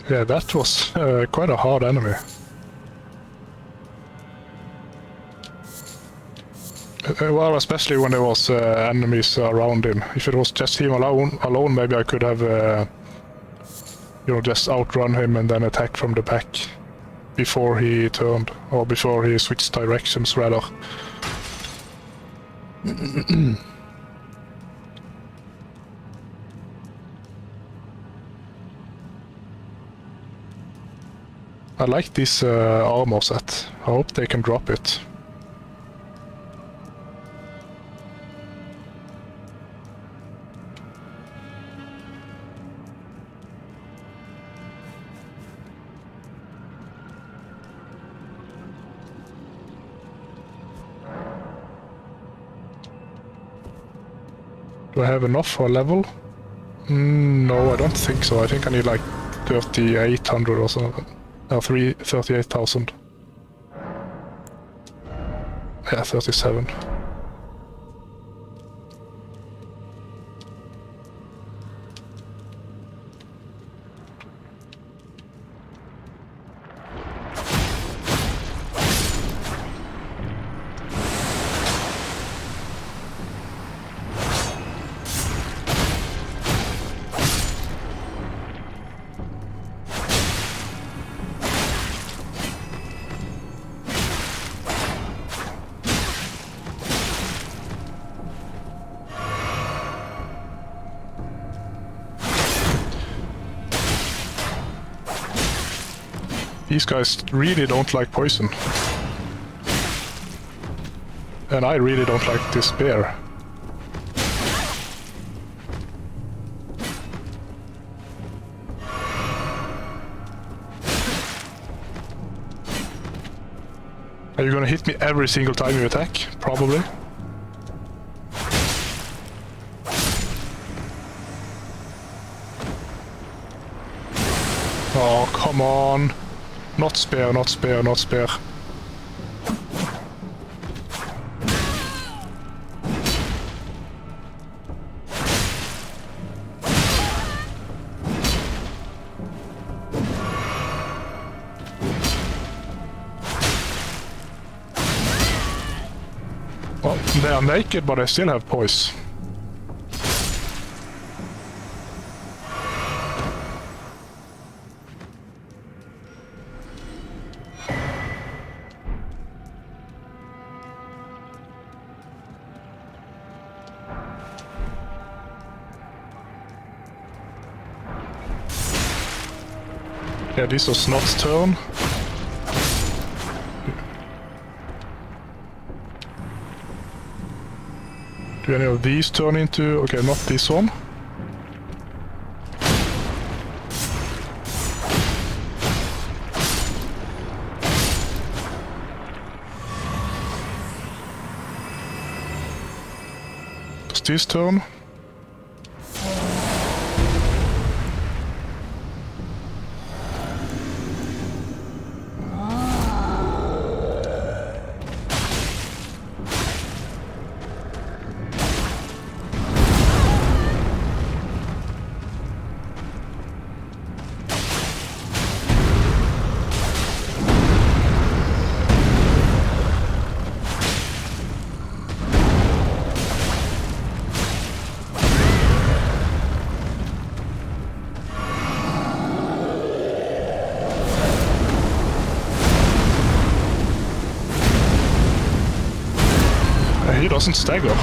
Yeah, that was quite a hard enemy. Well, especially when there was enemies around him. If it was just him alone, maybe I could have, you know, just outrun him and then attack from the back before he turned, or before he switched directions, rather. I like this armor set. I hope they can drop it. Do I have enough for a level? No, I don't think so. I think I need like 3,800 or something. No, 38,000. Yeah, 37. These guys really don't like poison. And I really don't like this bear. Are you gonna hit me every single time you attack? Probably. Oh, come on. Not spare, not spare, not spare. Well, they are naked, but I still have poise. Yeah, this was Snot's turn. Do any of these turn into... Okay, not this one. Does this turn? He doesn't stagger.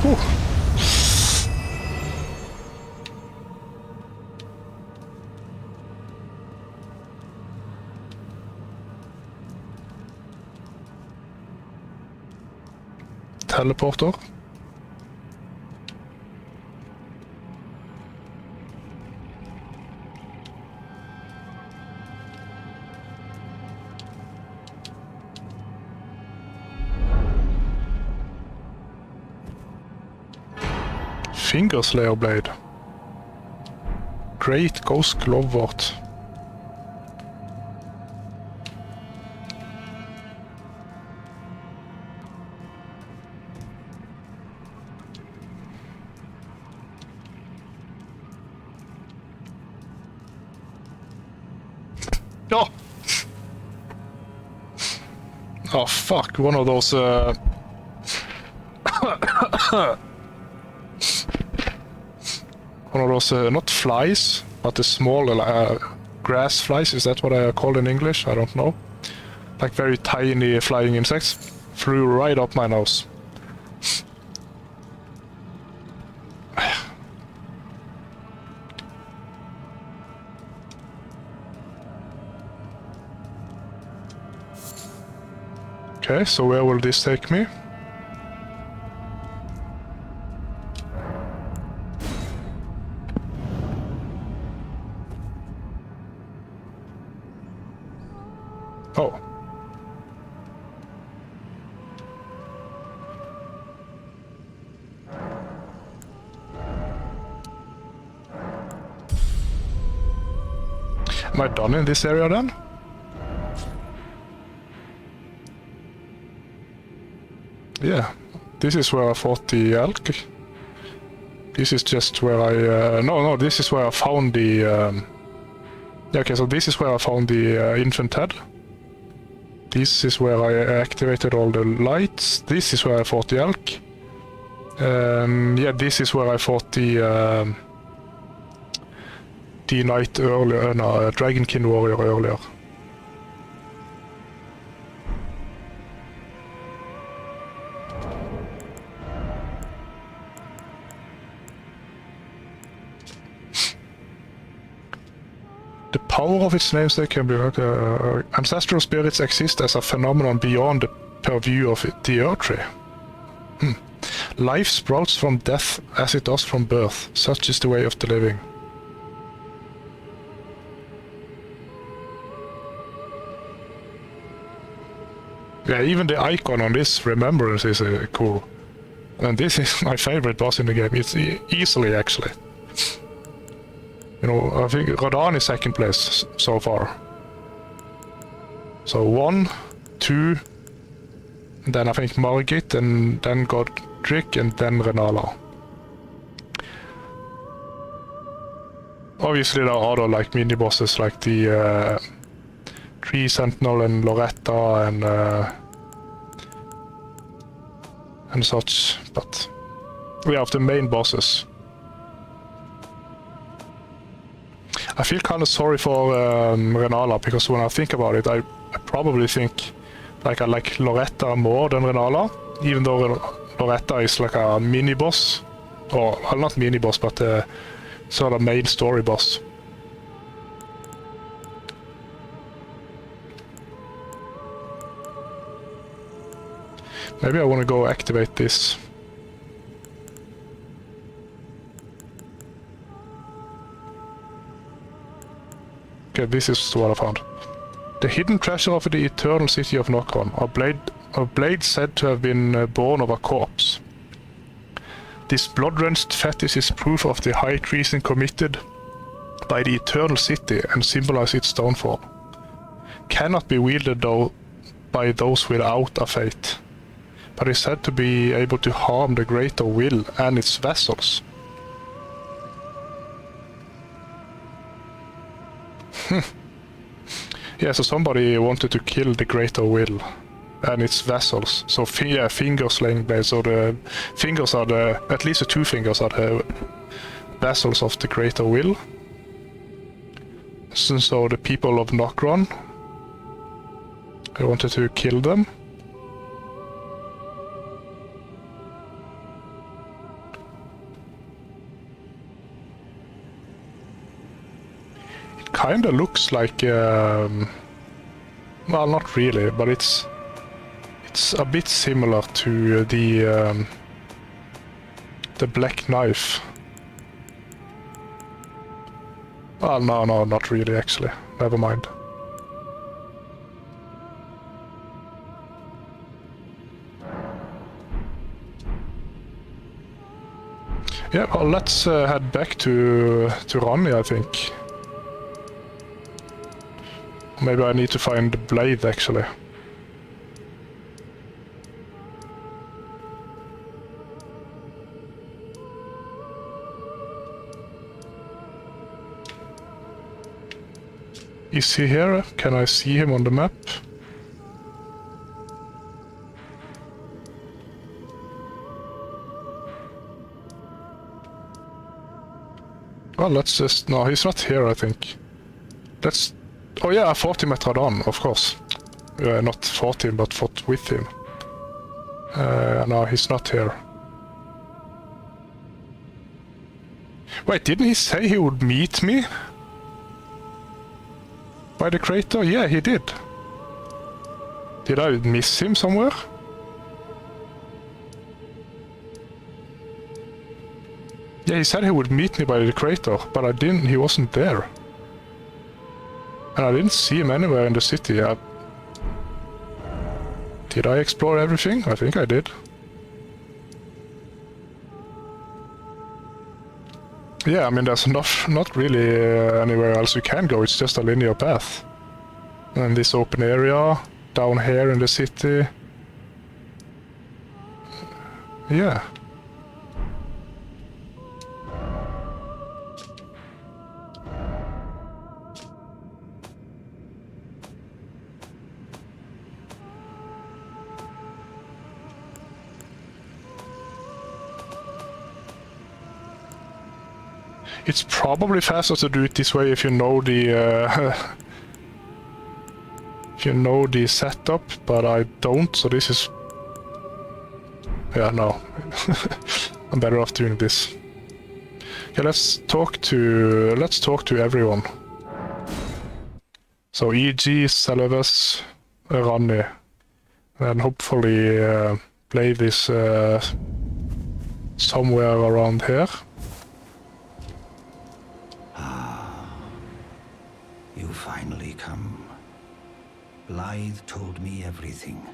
Whew. Teleporter. Fingerslayer blade. Great Ghost Glovewort. Oh! Oh fuck, one of those one of those, not flies, but the small grass flies, is that what I call in English? I don't know. Like very tiny flying insects. Flew right up my nose. Okay, so where will this take me? Oh. Am I done in this area then? Yeah, this is where I fought the elk. This is just where I... no, this is where I found the... Yeah, okay, so this is where I found the infant head. This is where I activated all the lights. This is where I fought the elk. Yeah, this is where I fought the knight earlier, no, Dragonkin warrior earlier. The power of its namesake can be... ancestral spirits exist as a phenomenon beyond the purview of the Earth Tree. Life sprouts from death as it does from birth. Such is the way of the living. Yeah, even the icon on this remembrance is cool. And this is my favorite boss in the game. It's easily, actually. You know, I think Radahn is second place so far. So 1, 2, and then I think Margit, and then Godric, and then Renala. Obviously there are other like mini bosses like the Tree Sentinel and Loretta and such, but we have the main bosses. I feel kind of sorry for Renala, because when I think about it, I probably think like I like Loretta more than Renala, even though Loretta is like a mini boss, or well, not mini boss, but sort of main story boss. Maybe I want to go activate this. Okay, this is what I found. The hidden treasure of the eternal city of Nokron. A blade said to have been born of a corpse. This blood-drenched fetish is proof of the high treason committed by the eternal city and symbolizes its downfall. Cannot be wielded though by those without a fate, but is said to be able to harm the greater will and its vassals. Yeah, so somebody wanted to kill the greater will and its vassals. So yeah, finger slaying blades. So the fingers are at least the two fingers are the vassals of the greater will. So the people of Nokron, I wanted to kill them. Kinda looks like, well, not really, but it's a bit similar to the Black Knife. Well, no, not really, actually. Never mind. Yeah, well, let's head back to Rani, I think. Maybe I need to find the blade, actually. Is he here? Can I see him on the map? Well, let's just... No, he's not here, I think. Let's... Oh yeah, I fought him at Radahn, of course. Not fought him, but fought with him. No, he's not here. Wait, didn't he say he would meet me? By the crater? Yeah, he did. Did I miss him somewhere? Yeah, he said he would meet me by the crater, but I didn't, he wasn't there. And I didn't see him anywhere in the city. Did I explore everything? I think I did. Yeah, I mean, there's not really anywhere else you can go. It's just a linear path. And this open area down here in the city. Yeah. It's probably faster to do it this way if you know the if you know the setup, but I don't, so this is... Yeah, no. I'm better off doing this. Okay, let's talk to everyone. So E.G., Celebus, Rani, and hopefully play this somewhere around here. You finally come. Blythe told me everything.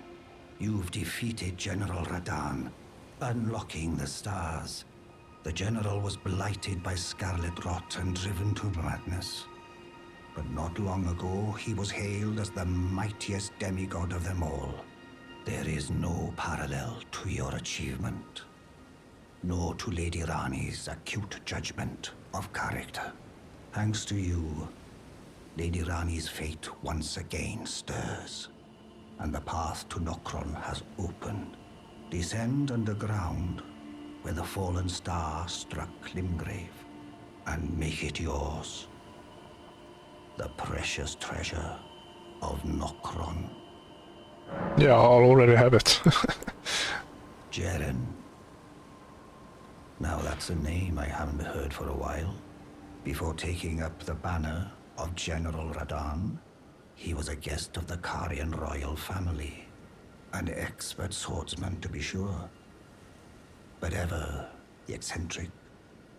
You've defeated General Radahn, unlocking the stars. The General was blighted by scarlet rot and driven to madness. But not long ago, he was hailed as the mightiest demigod of them all. There is no parallel to your achievement, nor to Lady Rani's acute judgment of character. Thanks to you, Lady Rani's fate once again stirs, and the path to Nokron has opened. Descend underground, where the fallen star struck Limgrave, and make it yours. The precious treasure of Nokron. Yeah, I'll already have it. Jeren. Now that's a name I haven't heard for a while. Before taking up the banner of General Radahn, he was a guest of the Karian royal family. An expert swordsman, to be sure. But ever the eccentric.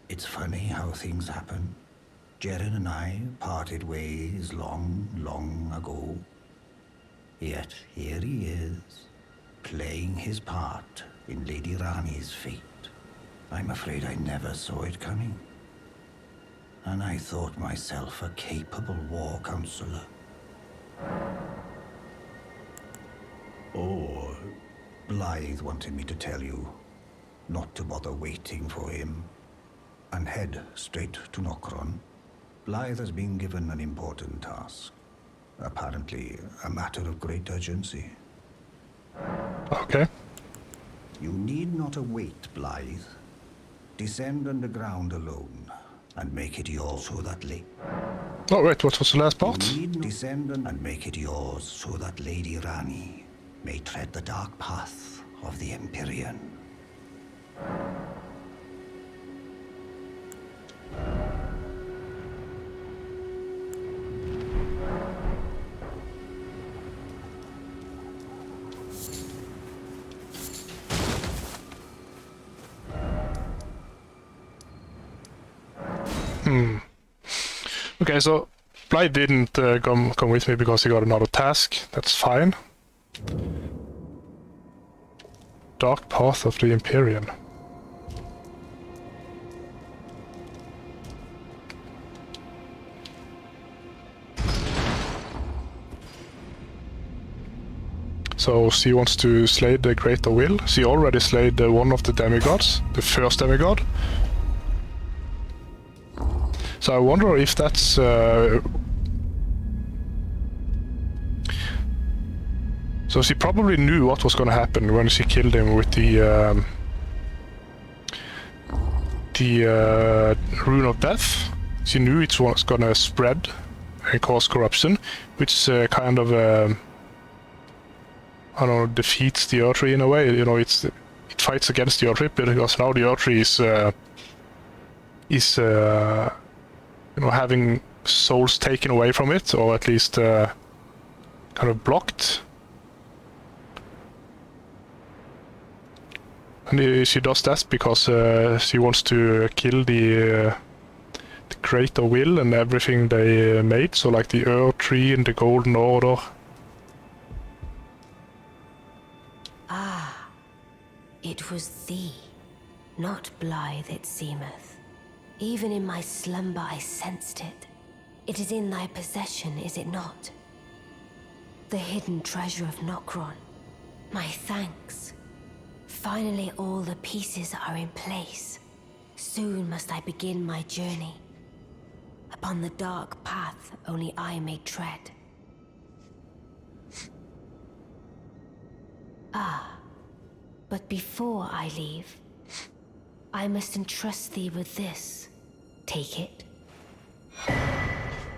It's funny how things happen. Jeren and I parted ways long, long ago. Yet here he is, playing his part in Lady Rani's fate. I'm afraid I never saw it coming. And I thought myself a capable war counselor. Oh, Blythe wanted me to tell you not to bother waiting for him and head straight to Nokron. Blythe has been given an important task. Apparently, a matter of great urgency. Okay. You need not await Blythe. Descend underground alone and make it yours so that Oh wait, what was the last part? You need descend and make it yours so that Lady Rani may tread the dark path of the Empyrean. Okay, so Blythe didn't come with me because he got another task. That's fine. Dark Path of the Empyrean. So she wants to slay the Greater Will. She already slayed one of the demigods, the first demigod. So I wonder if that's... So she probably knew what was gonna happen when she killed him with the Rune of Death. She knew it was gonna spread and cause corruption, which kind of, I don't know, defeats the Erdtree in a way. You know, it fights against the Erdtree because now the Erdtree is you know, having souls taken away from it, or at least kind of blocked. And she does that because she wants to kill the Greater Will and everything they made, so like the Erdtree and the Golden Order. It was thee, not blithe it seemeth. Even in my slumber I sensed it. It is in thy possession, is it not? The hidden treasure of Nokron. My thanks. Finally all the pieces are in place. Soon must I begin my journey. Upon the dark path only I may tread. Ah, but before I leave, I must entrust thee with this. Take it.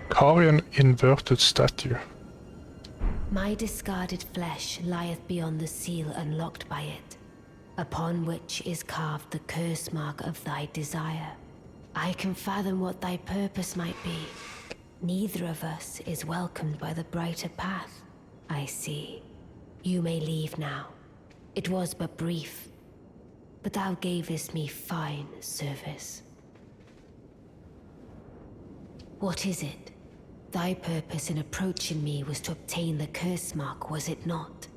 Carian inverted statue. My discarded flesh lieth beyond the seal unlocked by it, upon which is carved the curse mark of thy desire. I can fathom what thy purpose might be. Neither of us is welcomed by the brighter path, I see. You may leave now. It was but brief, but thou gavest me fine service. What is it? Thy purpose in approaching me was to obtain the curse mark, was it not?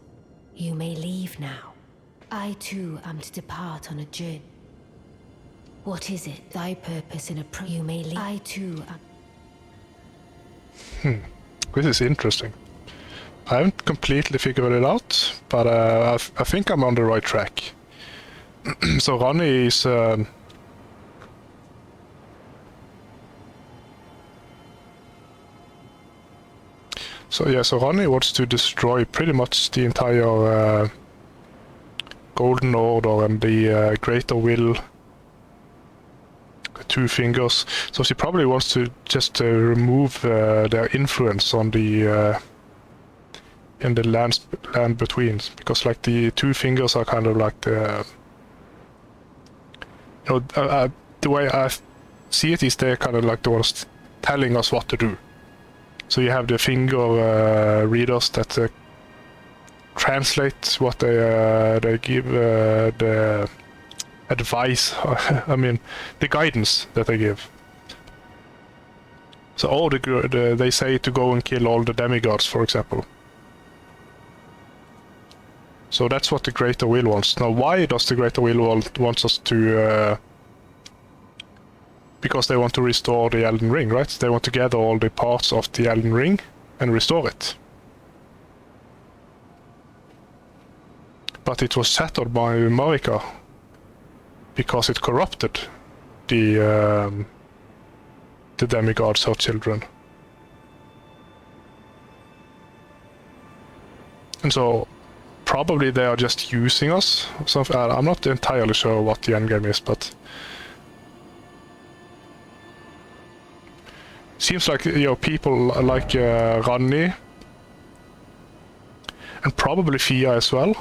You may leave now. I too am to depart on a journey. What is it? Thy purpose in you may leave. I too am. This is interesting. I haven't completely figured it out, but I think I'm on the right track. So Ronnie is... So Ronnie wants to destroy pretty much the entire Golden Order and the Greater Will, the Two Fingers. So she probably wants to just remove their influence on the in the land between, because like the Two Fingers are kind of like the the way I see it is they're kind of like the ones telling us what to do. So you have the finger readers that translate what they give, the advice, I mean, the guidance that they give. So they say to go and kill all the demigods, for example. So that's what the Greater Will wants. Now, why does the Greater Will wants us to... because they want to restore the Elden Ring, right? They want to gather all the parts of the Elden Ring and restore it. But it was shattered by Marika because it corrupted the demigods, her children. And so probably they are just using us. I'm not entirely sure what the endgame is, but seems like, you know, people like Ranni and probably Fia as well.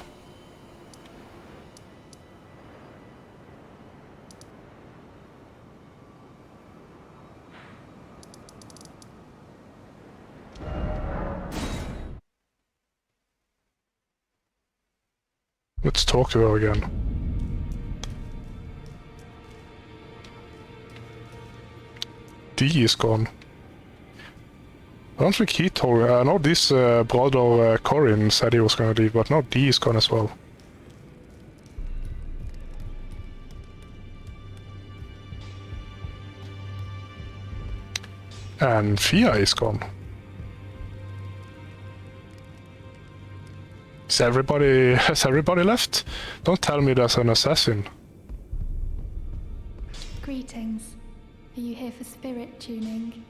Let's talk to her again. D is gone. I don't think he told me. I know this brother Corin said he was gonna leave, but now D is gone as well. And Fia is gone. Has everybody left? Don't tell me there's an assassin. Greetings. Are you here for spirit tuning?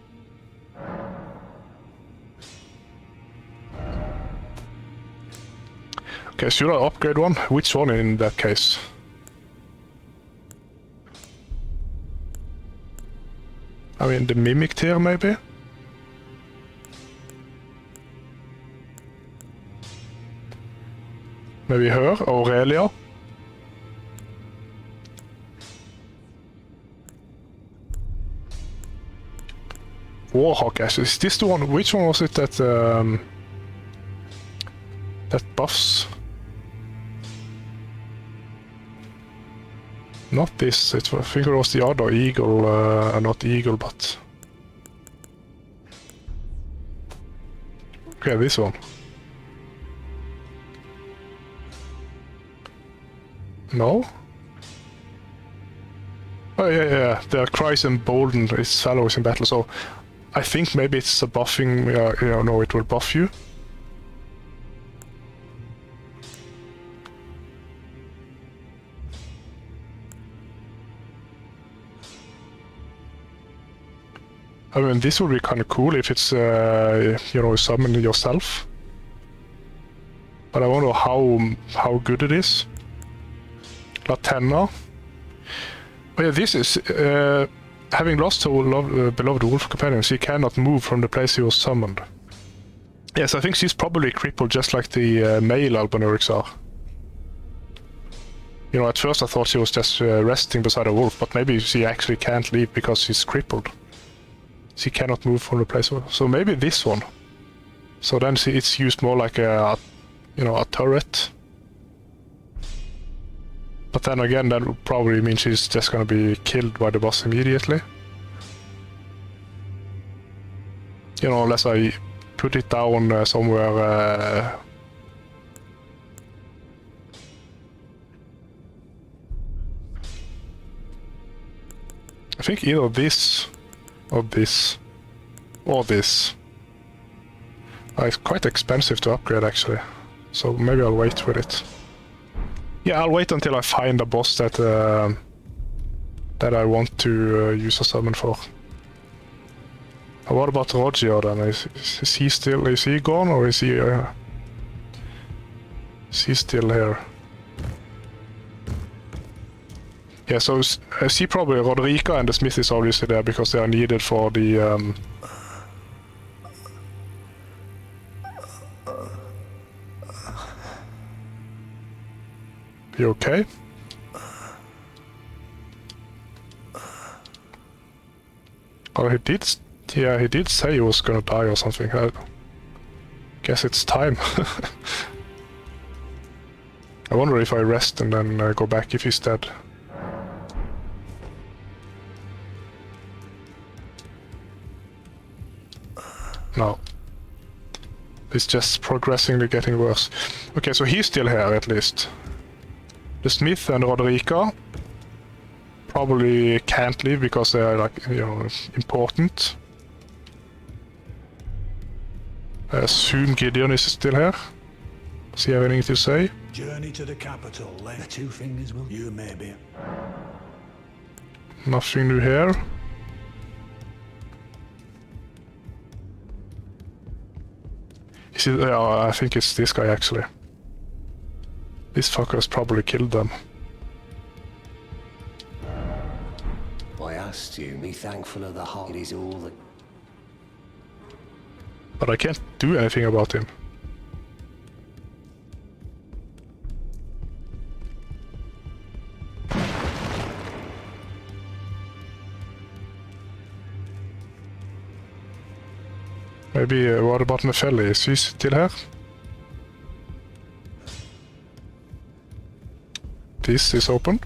Okay, should I upgrade one? Which one in that case? I mean, the Mimic tier maybe? Maybe her, Aurelia? Warhawk Ash, is this the one? Which one was it that that buffs? Not this, I think it was the other eagle, not eagle, but... Okay, this one. No? Oh yeah. The cries emboldened its fellows in battle, so I think maybe it's a buffing, no, it will buff you. I mean, this would be kind of cool if it's, summon yourself. But I wonder how good it is. Latenna. Oh yeah, this is... having lost her beloved wolf companion, she cannot move from the place she was summoned. Yes, I think she's probably crippled just like the male Albinaurics are. You know, at first I thought she was just resting beside a wolf, but maybe she actually can't leave because she's crippled. She cannot move from the place. So maybe this one. So then it's used more like a turret. But then again, that would probably mean she's just gonna be killed by the boss immediately. You know, unless I put it down somewhere... I think either this, or this, or this. It's quite expensive to upgrade actually, so maybe I'll wait with it. Yeah, I'll wait until I find a boss that I want to use a summon for. What about Roger then? Is he still? Is he gone or is he still here? Yeah, so I see probably Roderica and the Smith is obviously there because they are needed for the... You okay? Oh, he did say he was gonna die or something. I guess it's time. I wonder if I rest and then go back if he's dead. No. It's just progressively getting worse. Okay, so he's still here at least. The Smith and Roderica probably can't leave because they are, like, important. I assume Gideon is still here. Does he have anything to say? Journey to the capital, left. The two fingers will... You maybe. Nothing new here. Is it, I think it's this guy actually. This fucker's probably killed them. I asked you, be thankful of the heart. It is all that... But I can't do anything about him. Maybe, what about Nefelli? Is he still here? This is open.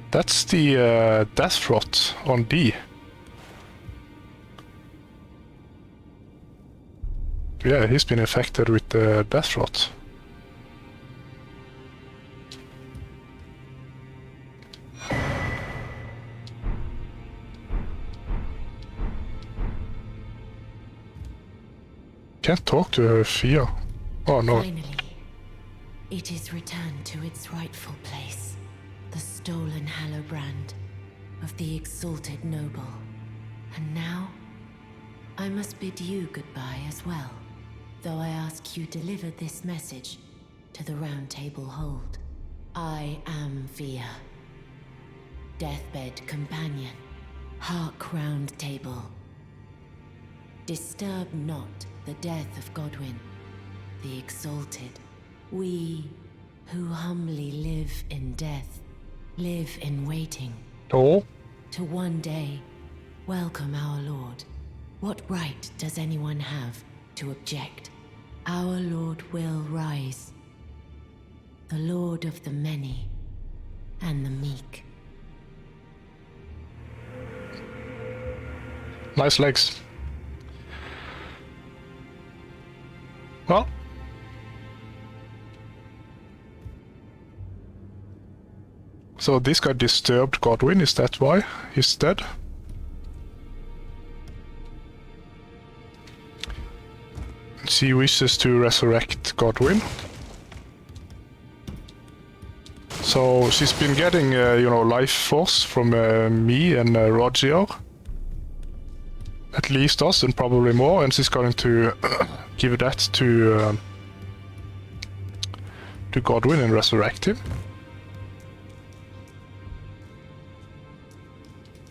That's the death rot on D. Yeah, he's been infected with the death rot. Can't talk to her fear. Oh no. Finally, it is returned to its rightful place. The stolen Hallowbrand of the exalted noble. And now, I must bid you goodbye as well, though I ask you deliver this message to the Round Table Hold. I am Fia, deathbed companion, hark Round Table. Disturb not the death of Godwyn, the exalted. We who humbly live in death, live in waiting. Oh? To one day welcome our Lord. What right does anyone have to object? Our Lord will rise, the Lord of the many and the meek. Nice legs. So this guy disturbed Godwin, is that why he's dead? She wishes to resurrect Godwin. So she's been getting, you know, life force from me and Roger. At least us, and probably more, and she's going to give that to Godwin and resurrect him.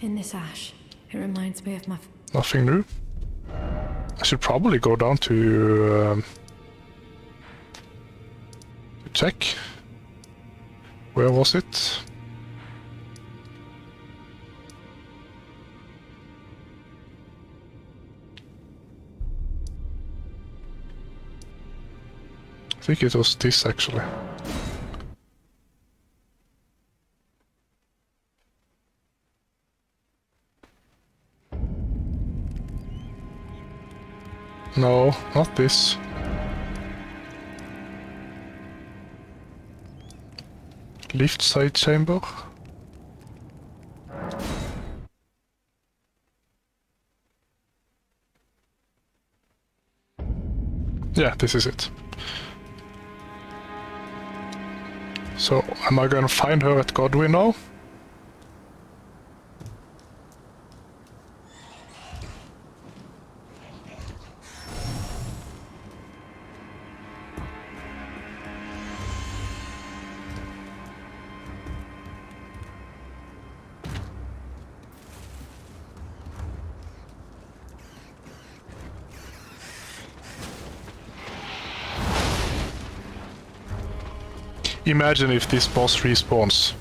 In this ash, it reminds me of my... Nothing new. I should probably go down to check. Where was it? I think it was this actually. No, not this. Lift side chamber. Yeah, this is it. So, am I gonna find her at Godwin now? Imagine if this boss respawns.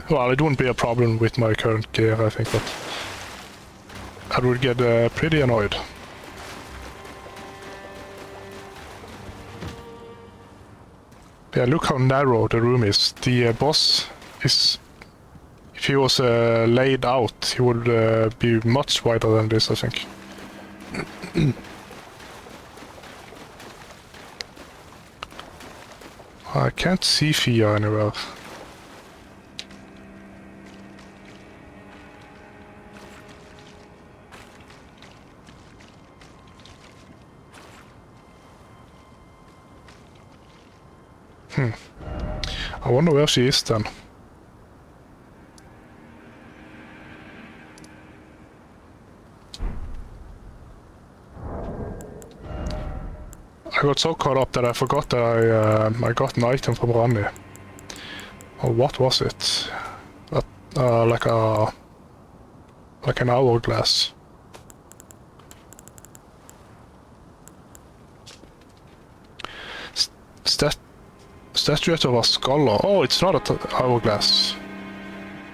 Well, it wouldn't be a problem with my current gear, I think, but I would get pretty annoyed. Yeah, look how narrow the room is. The boss is... If he was laid out, he would be much wider than this, I think. I can't see Fia anywhere. I wonder where she is then. I got so caught up that I forgot that I got an item from Rani. Or what was it? Like an hourglass. Statuette of a scholar. Oh, it's not an hourglass.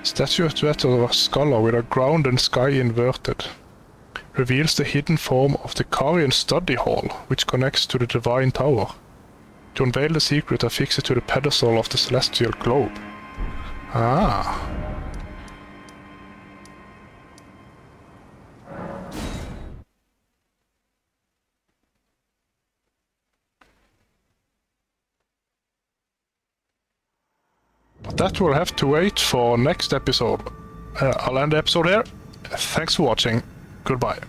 Statuette of a scholar with a ground and sky inverted. Reveals the hidden form of the Carian study hall, which connects to the divine tower. To unveil the secret, affix it to the pedestal of the celestial globe. Ah. But that will have to wait for next episode. I'll end the episode here. Thanks for watching. Goodbye.